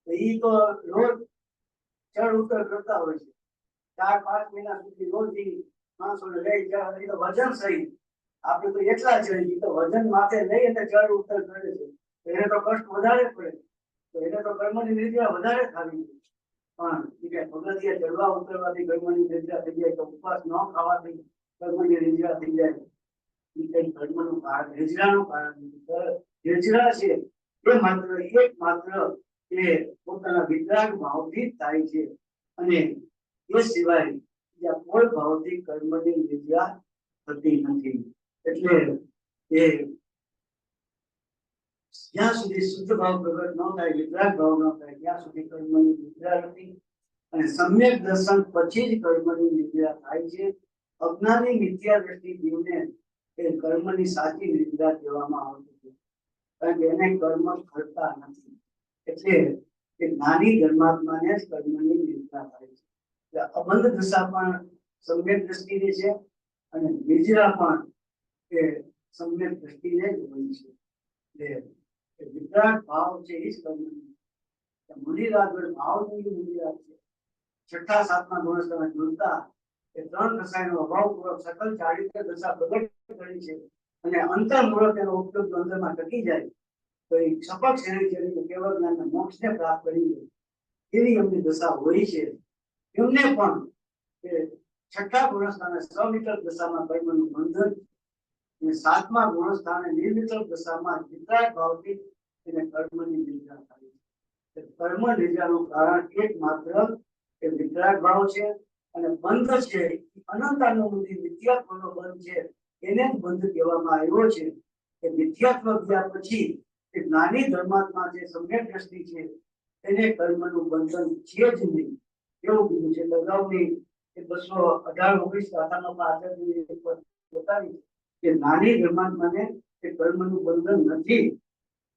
એ તો રોજ ચડ ઉતર કરતા હોય છે. 4-5 મહિના સુધી રોજ માણસોને લઈ જાય. એ તો વજન સહિત આપણે તો એટલા છે તો વજન માથે લઈ અને ચડ ઉતર કરે છે. એને તો કષ્ટ વધારે પડે તો એને તો કર્મની નિદ્રા વધારે થવી જોઈએ. પણ પગથિયા ચડવા ઉતરવાથી કર્મની નિદ્રા થઈ જાય તો ઉપવાસ ન ખાવાથી કર્મની નિદ્રા થઈ જાય. એ કઈ કર્મનું કારણ નિદ્રાનું કારણ નથી. નિદ્રા છે એ માત્ર એ પોતાના વિતરાગ ભાવથી જ થાય છે. અને એ સિવાય બીજા કોઈ ભાવથી કર્મની નિદ્રા થતી નથી. એટલે એ જ્યાં સુધી શુદ્ધ ભાવ પ્રગટ ન થાય વિતરાગ ભાવ ન થાય ત્યાં સુધી કર્મની નિદ્રા નથી. અને સમ્યક દર્શન પછી જ કર્મની નિદ્રા થાય છે. અજ્ઞાની મિથ્યા દ્રષ્ટિ જીવને એ કર્મની સાચી નિદ્રા કહેવામાં આવતી છે. કારણ કે એને કર્મ કરતા નથી. એટલે એ જ્ઞાની ધર્માત્માને જ કર્મની નિદ્રા થાય છે. અબંધ દશા પણ સમ્યક દ્રષ્ટિની છે અને નિદ્રા પણ એ સમ્યક દ્રષ્ટિને જ હોય છે. એટલે વિતરાગ ભાવ છે એ જ કર્મની મુનિરાગ ભાવની મુનિરાગ છે. 6ઠા-7મા ગુણ તમે જોતા એ 3 રસાયણનો અભાવપૂર્વક સકલ ચારિત્ર દશા પ્રગટ કરી છે. અને અંતર્મૂળક એનો ઉપયોગ અંતરમાં ટકી જાય તો એ સપક્ષ શરીર કેવળ જ્ઞાન મોક્ષને પ્રાપ્ત કરી લે એવી એમની દશા હોય છે. એમને પણ એ 6ઠા ગુણસ્થાને સવિકલ્પ દશામાં કર્મનું બંધન અને 7મા ગુણસ્થાને નિર્વિકલ્પ દશામાં વિતરાગ ભાવથી એને કર્મની નિદ્રા થાય છે. કર્મ નિદ્રાનું કારણ એકમાત્ર એ વિતરાગ ભાવ છે. અને બંધ છે અનંતાનુબંધી મિથ્યાત્વનો બંધ છે. એને જ બંધ કહેવામાં આવ્યો છે. કે મિથ્યાત્વ ગયા પછી એ જ્ઞાની ધર્માત્મા જે સમ્યક દ્રષ્ટિ છે એને કર્મનું બંધન છે જ નહીં એવું કીધું છે. અગાઉની 218-19 ગાથામાં આચાર્યજીએ બતાવી કે જ્ઞાની ધર્માત્માને એ કર્મનું બંધન નથી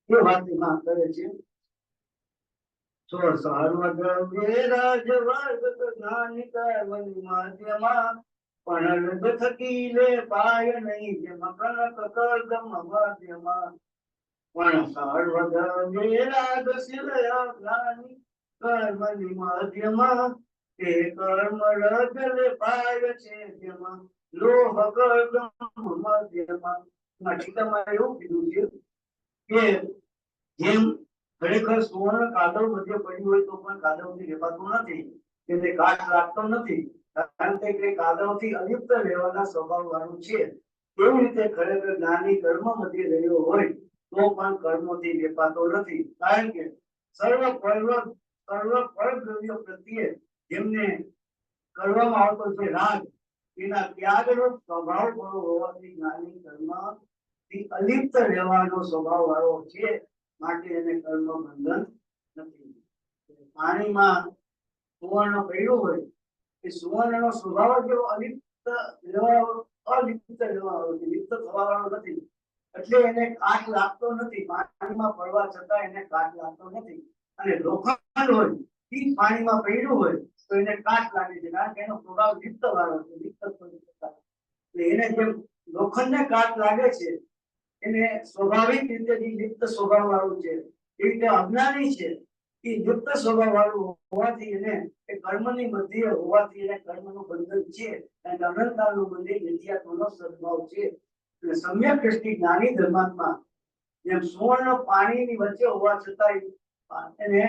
એ વાત એમાં કરે છે. થકી લે પાય નહીં જેમ કનક કરદમ મધ્યમાં પણ સર્વધર્મેરાજ શિલય જ્ઞાની કર્મની મધ્યમાં તે કર્મ રજલે પાય છે જેમાં લોહ કરદમ મધ્યમાં. ટીકામાં એવું કીધું છે કે જેમ ખરેખર સુવર્ણ કાદવ મધ્ય પડ્યું હોય તો પણ કાદવથી લેપાતું નથી. તેને કાટ લાગતો નથી કારણ કે કાદવથી અલિપ્ત રહેવાના સ્વભાવ વાળું છે. એવી રીતે ખરેખર જ્ઞાની કર્મ મધ્ય રહ્યો હોય તો પણ કર્મોથી લેપાતો નથી. કારણ કે સર્વ ફળ દ્રવ્યો પ્રત્યે જેમને કરવામાં આવતો છે રાગ એના ત્યાગનો સ્વભાવ વાળો હોવાથી જ્ઞાની કર્મ થી અલિપ્ત રહેવાનો સ્વભાવ વાળો છે. માટે એને કર્મ બંધન નથી. પાણીમાં સુવર્ણ પડ્યું હોય એ સુવર્ણનો સ્વભાવ જ એવો અલિપ્ત રહેવાનો લિપ્ત થવા વાળો નથી. એટલે એને કાટ લાગતો નથી. પાણીમાં પડવા છતાં એને કાટ લાગતો નથી. અને લોખંડ હોય એ પાણીમાં પડ્યું હોય તો એને કાટ લાગે છે કારણ કે એનો સ્વભાવ લિપ્ત વાળો છે. એટલે એને જેમ લોખંડને કાટ લાગે છે એને સ્વાભાવિક રીતે લિપ્ત સ્વભાવ વાળું છે. એ રીતે અજ્ઞાની છે એ લિપ્ત સ્વભાવ વાળું હોવાથી એને એ કર્મની મધ્ય હોવાથી એને કર્મનું બંધન છે. અને અનંતાનું બંધન નિત્યાત્મનો સદભાવ છે. એટલે સમ્યક દ્રષ્ટિ જ્ઞાની ધર્માત્મા જેમ સુવર્ણ પાણીની વચ્ચે હોવા છતાં એને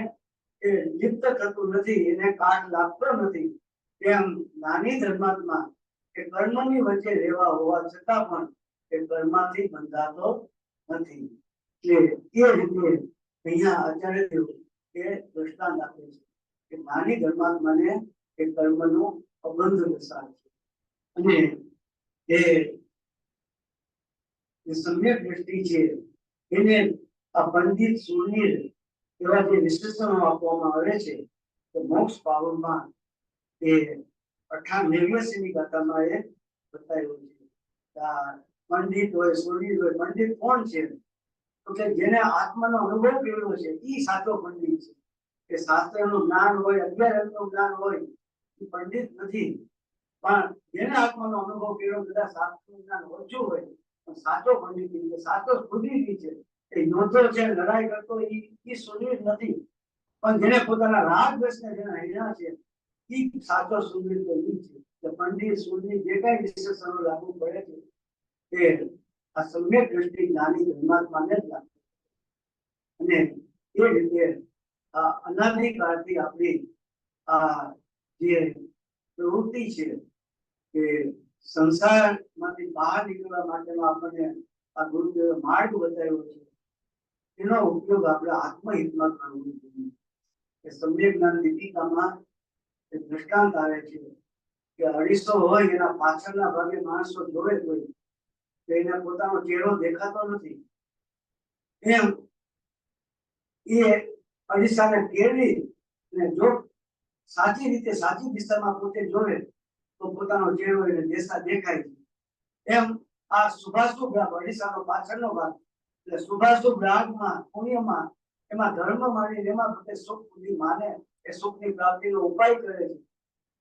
એ લિપ્ત થતું નથી એને કાટ લાગતો નથી. તેમ જ્ઞાની ધર્માત્મા એ કર્મની વચ્ચે રહેવા હોવા છતાં પણ એ કર્મથી બંધાતો નથી. એટલે એ રીતે અહીંયા આચાર્ય એ દ્રષ્ટાંત આપે છે કે જ્ઞાની ધર્માત્માને એ કર્મનું અબંધ દશા છે. અને એ સમ્યક દ્રષ્ટિ છે એને આ પંડિત સુનિલ એવા જે વિશેષણો આપવામાં આવે છે કે મોક્ષ પાવનમાં એ 89ની ગાથામાં એ બતાવ્યું છે. પંડિત હોય, સુરવીર હોય, પંડિત કોણ છે? તો કે જેને આત્માનો અનુભવ કર્યો છે એ સાચો પંડિત છે. કે શાસ્ત્રનું જ્ઞાન હોય, 11 અંગનું જ્ઞાન હોય, એ પંડિત નથી. પણ જેને આત્માનો અનુભવ કર્યો, કદાચ શાસ્ત્રનું જ્ઞાન ઓછું હોય, પણ સાચો પંડિત છે, સાચો સુરવીર છે, એ યોદ્ધો છે, લડાઈ કરતો એ સુરવીર નથી. પણ જેને પોતાના રાગદ્વેષને જેને હર્યા છે, એ સાચો સુરવીર તો એ છે. કે પંડિત સુરવીર જે કઈ વિશેષણો લાગુ પડે છે તે આ સમ્યક દ્રષ્ટિ જ્ઞાની ધર્માત્માને જ લાગે. અને એ રીતે આ અનાદિકાળથી આપણી આ જે પ્રવૃત્તિ છે કે સંસારમાંથી બહાર નીકળવા માટેનો આપણને આ ગુરુદેવે માર્ગ બતાવ્યો છે, એનો ઉપયોગ આપણે આત્મહિતમાં કરવો જોઈએ. કે સમ્યક જ્ઞાન દીપિકામાં એક દ્રષ્ટાંત આવે છે કે અરીસો હોય, એના પાછળના ભાગે માણસો જોવે કોઈ તો એને પોતાનો ચહેરો દેખાતો નથી. એમ એ અરીસાને કેળવી અને જો સાચી રીતે સાચી દિશામાં પોતે જોવે તો પોતાનો ચહેરો એને દેખાય છે. એમ આ શુભાશુભ ભાગ, અરીસાનો પાછળનો ભાગ, એટલે શુભાશુભ રાગમાં, પુણ્યમાં, એમાં ધર્મ માની એમાં પોતે સુખ બુદ્ધિ માને એ સુખની પ્રાપ્તિનો ઉપાય કરે છે.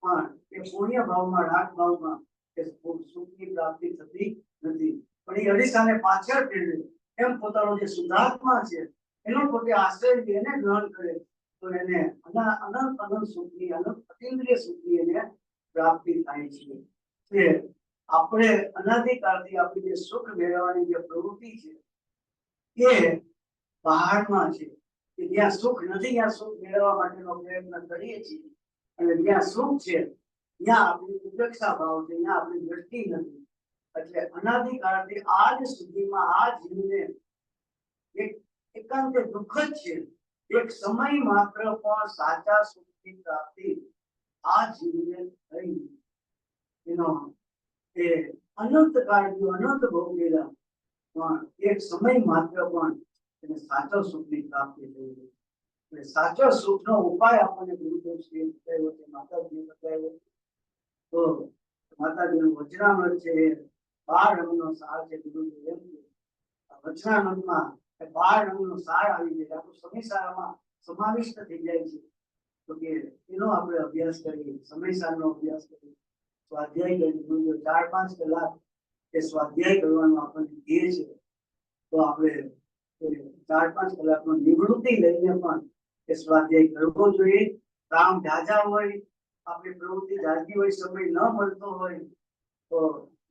પણ એ પુણ્ય ભાવમાં, રાગ ભાવમાં એ સુખની પ્રાપ્તિ થતી નથી. પણ એ અરીસાને પાછળ ફેરવે એમ પોતાનો જે શુદ્ધાત્મા છે એનો પોતે આશ્રય એને ગ્રહણ કરે તો એને અનંત અનંત સુખની, અનંત અતિન્દ્રિય સુખની એને પ્રાપ્તિ થાય છે. કે આપણે અનાદિકાળથી આપણી જે સુખ મેળવવાની જે પ્રવૃત્તિ છે એ બહારમાં છે. કે જ્યાં સુખ નથી ત્યાં સુખ મેળવવા માટેનો પ્રયત્ન કરીએ છીએ, અને જ્યાં સુખ છે ત્યાં આપણી ઉપેક્ષા ભાવ છે, ત્યાં આપણી દ્રષ્ટિ નથી. એટલે અનાદિકાળથી આજ સુધીમાં આ જીવને એક એકાંતે દુઃખ જ છે. એક સમય માત્ર પણ સાચા સુખની પ્રાપ્તિ આ જીવને થઈ. એનો એ અનંત કાળજી, અનંત ભોગવેલા, પણ એક સમય માત્ર પણ એને સાચો સુખની પ્રાપ્તિ થઈ. એટલે સાચો સુખનો ઉપાય આપણને ગુરુદેવ શ્રી બતાવ્યો છે, માતાજી બતાવ્યો. તો માતાજીનું વચનામૃત છે, 12 અંગનો સાર છે. ગુરુદેવ એમ કે વચનામૃતમાં 12 અંગનો સાર આવી જાય, આપણું સમયસારમાં સમાવિષ્ટ થઈ જાય છે. તો કે એનો આપણે અભ્યાસ કરીએ, સમયસારનો અભ્યાસ કરીએ, સ્વાધ્યાય કરીએ. ગુરુદેવ 4-5 કલાક એ સ્વાધ્યાય કરવાનો આપણને કહે છે. તો આપણે 4-5 કલાકનો નિવૃત્તિ લઈને પણ એ સ્વાધ્યાય કરવો જોઈએ. કામ ઝાઝા હોય, આપણી પ્રવૃત્તિ ઝાઝી હોય, સમય ન મળતો હોય તો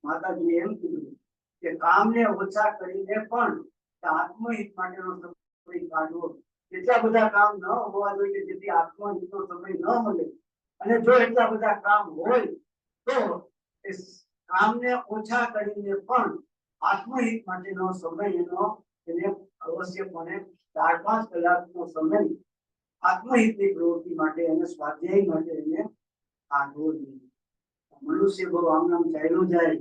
માતાજીએ એમ કીધું કે કામને ઓછા કરીને પણ આત્મહિત માટેનો સમય કાઢવો. એટલા બધા કામ ન હોવા જોઈએ જેથી આત્મહિતનો સમય ન મળે. અને જો એટલા બધા કામ હોય તો એ કામને ઓછા કરીને પણ આત્મહિત માટેનો સમય એને અવશ્યપણે 4-5 કલાકનો સમય આત્મહિતની પ્રવૃત્તિ માટે અને સ્વાધ્યાય માટે એને કાઢવો જોઈએ. મનુષ્ય બહુ આમ ચાલ્યો જાય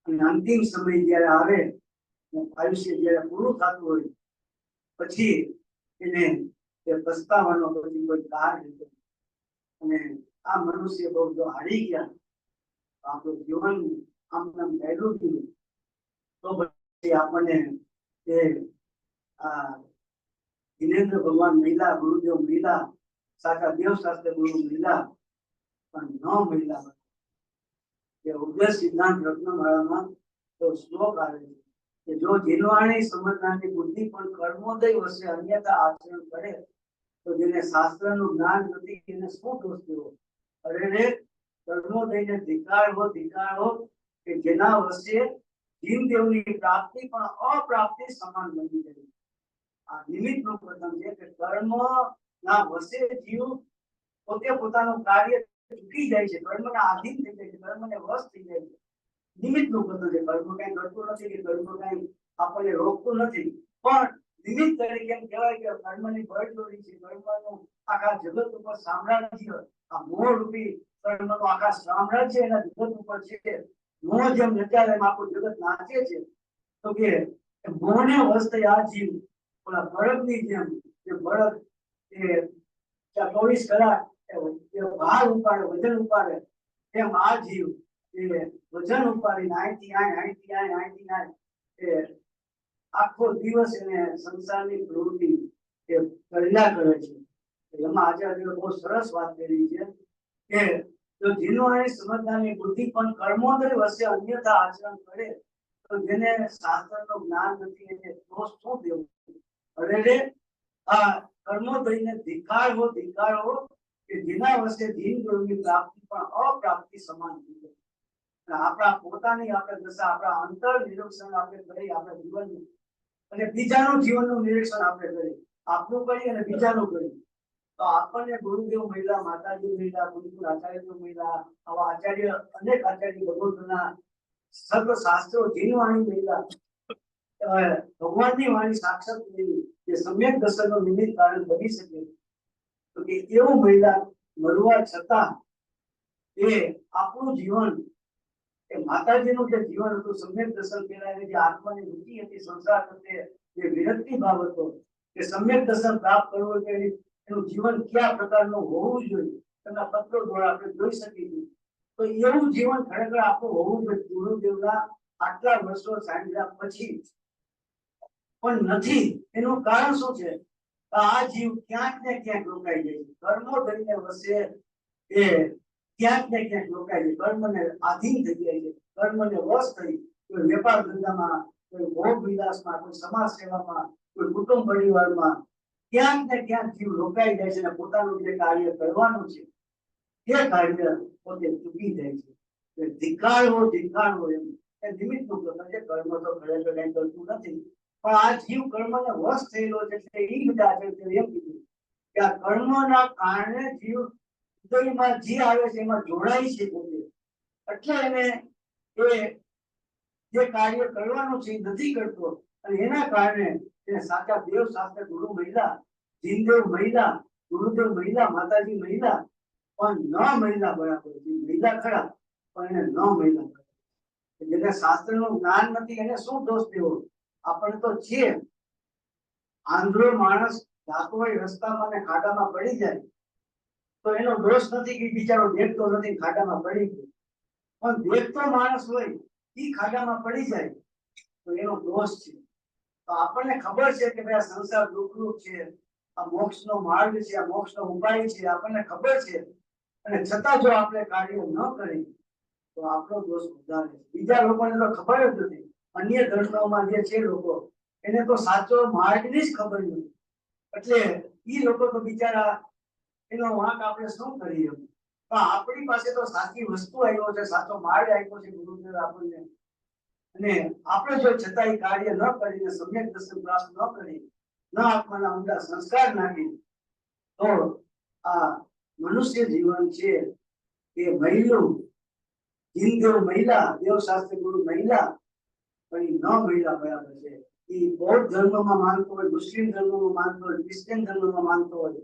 અને અંતિમ સમય જયારે આવે, આયુષ્ય જયારે પૂરું થતું હોય પછી એને પસ્તાવાનો પછી કોઈ કાર નથી. અને આ મનુષ્ય બહુ જો હારી ગયા, આપણું જીવન આમ ચાલ્યું ગયું, તો પછી આપણને એ આ દિનેન્દ્ર ભગવાન મહિલા, ગુરુદેવ મહિલા, સાચા દેવશાસ્ત્ર ગુરુ મહિલા પણ ન મહિલા. કે ઉગ્ર સિદ્ધાંત રત્નમાળામાં તો શ્લોક આવે છે કે જો જીનવાણી સમજનારની બુદ્ધિ પણ કર્મોદય વશે અન્યથા આચરણ કરે તો જેને શાસ્ત્રનું જ્ઞાન નથી એને શું દોષ દેવો? અરે રે, કર્મોદયને ધિક્કારો કે જેના વશે જીવદેવની પ્રાપ્તિ પણ અપ્રાપ્તિ સમાન બની ગઈ. આ નિમિત્તનો પ્રસંગ છે કે કર્મના વશે જીવ પોતે પોતાનું કાર્ય ચૂકી જાય છે, કર્મના આધીન થઈ જાય છે, કર્મને વશ થઈ જાય છે. નિમિત્તનું પ્રસંગ છે. કર્મ કઈ કરતું નથી કે કર્મ કઈ આપણને રોકતું નથી, પણ નિમિત્ત તરીકે એમ કહેવાય કે કર્મની બળજોરી છે. કર્મનું આખા જગત ઉપર સામ્રાજ્ય, આ મોહ રૂપી કર્મનું આખા સામ્રાજ્ય એના જગત ઉપર છે. મોહ જેમ નચાવે એમ આખું જગત નાચે છે. તો કે મોહને વશ થઈ આ જીવ ઓલા બળદની જેમ, જે બળદ એ 24 કલાક એ ભાર ઉપાડે, વજન ઉપાડે, એમ આ જીવ એ વજન ઉપાડીને અહીંથી એ આખો દિવસ એને સંસારની પ્રવૃત્તિ એ કર્યા કરે છે. એમાં આચાર્ય બહુ સરસ વાત કરી છે કે જો જીનવાણી સમજદારની બુદ્ધિ પણ કર્મોદય વસે અન્યથા આચરણ કરે તો જેને શાસ્ત્રનું જ્ઞાન નથી એને દોષ શું દેવું? અરે રે આ કર્મોદયને ધિક્કારો કે જેના વસે જીન ગુરુની પ્રાપ્તિ પણ અપ્રાપ્તિ સમાન થઈ જાય. આપણા પોતાની આપણે દશા, આપણા અંતર નિરીક્ષણ આપણે કરી, આપણા જીવનનું અને બીજાનું જીવનનું નિરીક્ષણ આપણે કરીએ, આપણું કરીએ અને બીજાનું કરીએ તો આપણને ગુરુદેવ મહિલા, માતાજી મહિલા, ગુરુકુળ આચાર્ય મહિલા, આવા આચાર્ય અનેક આચાર્ય ભગવંતના સર્વ શાસ્ત્રો જીનવાણી મહિલા, ભગવાનની વાણી સાક્ષાત મળી જે સમ્યક દર્શનનો નિમિત્ત કારણ બની શકે તો કે એવું મહિલા મળવા છતાં એ આપણું જીવન એ માતાજીનું જે જીવન હતું, સમ્યક દર્શન કહેવાય, જે આત્માની વૃત્તિ હતી, સંસાર પ્રત્યે જે વિરક્તિ ભાવ હતો, કે સમ્યક દર્શન પ્રાપ્ત કરવું કે એનું જીવન કયા પ્રકારનું હોવું જોઈએ, તેના પત્રો દ્વારા આપણે જોઈ શકીએ. તો એવું જીવન ખરેખર આપણું હોવું જોઈએ. ગુરુદેવના આટલા વર્ષો સાંભળ્યા પછી પણ નથી. એનું કારણ શું છે? આ જીવ ક્યાંક ને ક્યાંક રોકાઈ જાય છે. કર્મો ધરીને વસે એ ક્યાંક ને ક્યાંક રોકાય છે, કર્મને આધીન થઈ જાય છે, કર્મને વશ થઈ કોઈ વેપાર ધંધામાં, કોઈ ભોગ વિલાસમાં, કોઈ સમાજ સેવામાં, કોઈ કુટુંબ પરિવારમાં ક્યાંક ને ક્યાંક જીવ રોકાઈ જાય છે અને પોતાનું જે કાર્ય કરવાનું છે એ કાર્ય પોતે ચૂકી જાય છે. ધિક્કારવો એમ એ નિમિત્તનું કર્મ છે. કર્મ તો ખરેખર કઈ કરતું નથી, પણ આ જીવ કર્મને વશ થયેલો છે. એટલે એ બધા એમ કીધું કે આ કર્મના કારણે જીવ હૃદયમાં જે આવે છે એમાં જોડાય છે પોતે, એટલે એને એ જે કાર્ય કરવાનું છે એ નથી કરતો અને એના કારણે એને સાચા દેવ શાસ્ત્ર ગુરુ મહિલા, જીનદેવ મહિલા, ગુરુદેવ મહિલા, માતાજી મહિલા પણ ન મહિલા બરાબર છે. મહિલા ખરા પણ એને ન મહિલા બરાબર. જેને શાસ્ત્રનું જ્ઞાન નથી એને શું દોષ દેવો? આપણે તો છીએ. આંધળો માણસ જાતો હોય રસ્તામાં ને ખાડામાં પડી જાય તો એનો દોષ નથી કે બિચારો દેખતો નથી, ખાડામાં પડી ગયો. પણ દેખતો માણસ હોય એ ખાડામાં પડી જાય તો એનો દોષ છે. તો આપણને ખબર છે કે ભાઈ આ સંસાર દુઃખરૂપ છે, આ મોક્ષનો માર્ગ છે, આ મોક્ષનો ઉપાય છે, આપણને ખબર છે અને છતાં જો આપણે કાર્ય ન કરીએ તો આપણો દોષ વધારે છે. બીજા લોકોને તો ખબર જ નથી. અન્ય ધર્મોમાં જે છે લોકો એને તો સાચો માર્ગની જ ખબર નથી, એટલે એ લોકો તો બિચારા એનો વાંક આપણે શું કરીએ? પણ આપણી પાસે તો સાચી વસ્તુ આવ્યો છે, સાચો માર્ગ આપ્યો છે ગુરુદેવ આપણને, અને આપણે જો છતાંય કાર્ય ન કરીને, સમ્યક દર્શન પ્રાપ્ત ન કરી, ન આત્માના ઊંડા સંસ્કાર નાખી તો આ મનુષ્ય જીવન છે એ મહિલું, જીનદેવ મહિલા, દેવશાસ્ત્ર ગુરુ મહિલા પણ ન મહિલા બરાબર છે. એ બૌદ્ધ ધર્મમાં માનતો હોય, મુસ્લિમ ધર્મમાં માનતો હોય, ક્રિશ્ચિયન ધર્મમાં માનતો હોય,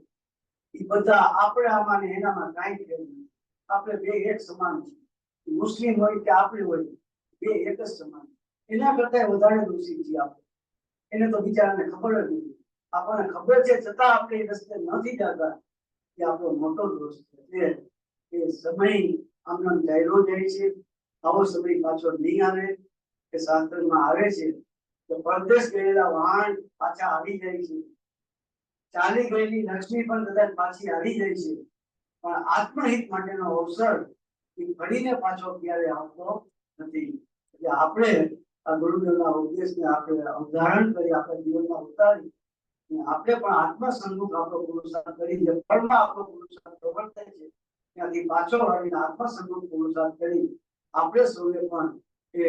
એ બધા આપણે આમાં ને એનામાં કાંઈ ફેર નથી. આપણે બે એક સમાન છે. મુસ્લિમ હોય કે આપણે હોય, બે એક જ સમાન. એના કરતા વધારે દોષી છીએ આપણે. એને તો બિચારાને ખબર જ નથી. આપણને ખબર છે છતાં આપણે એ રસ્તે નથી જતા, એ આપણો મોટો દોષ છે. એ સમય આમનો ચાલ્યો જાય છે. આવો સમય પાછો નહીં આવે. કે શાસ્ત્રમાં આવે છે તો પરદેશ ગયેલા વાહન પાછા આવી જાય છે, ચાલી ગયેલી લક્ષ્મી પણ કદાચ પાછી આવી જાય છે, પણ આત્મહિત માટેનો અવસર એ ફરીને પાછો ક્યારે આવતો નથી. એટલે આપણે આ ગુરુદેવના ઉપદેશને આપણે ઉદાહરણ કરી આપણા જીવનમાં ઉતારી આપણે પણ આત્મસન્મુખ આપણો પુરુષાર્થ કરી, જે ફળમાં આપણો પુરુષાર્થ પ્રવર્તે છે ત્યાંથી પાછો આવીને આત્મસન્મુખ પુરુષાર્થ કરી આપણે સૌએ પણ એ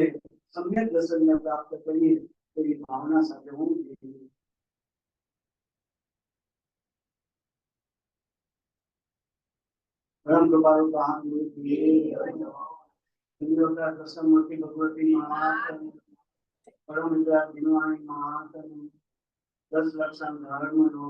સમ્યક દર્શનને પ્રાપ્ત કરીએ એવી ભાવના સાથે હું પરમ કૃપાળુ કૃષ્ણમૂર્તિ ભગવતી મહાત્મ પરમ વિદ્યા દિનવાણી મહાત્મ 10 લક્ષ ધર્મ નો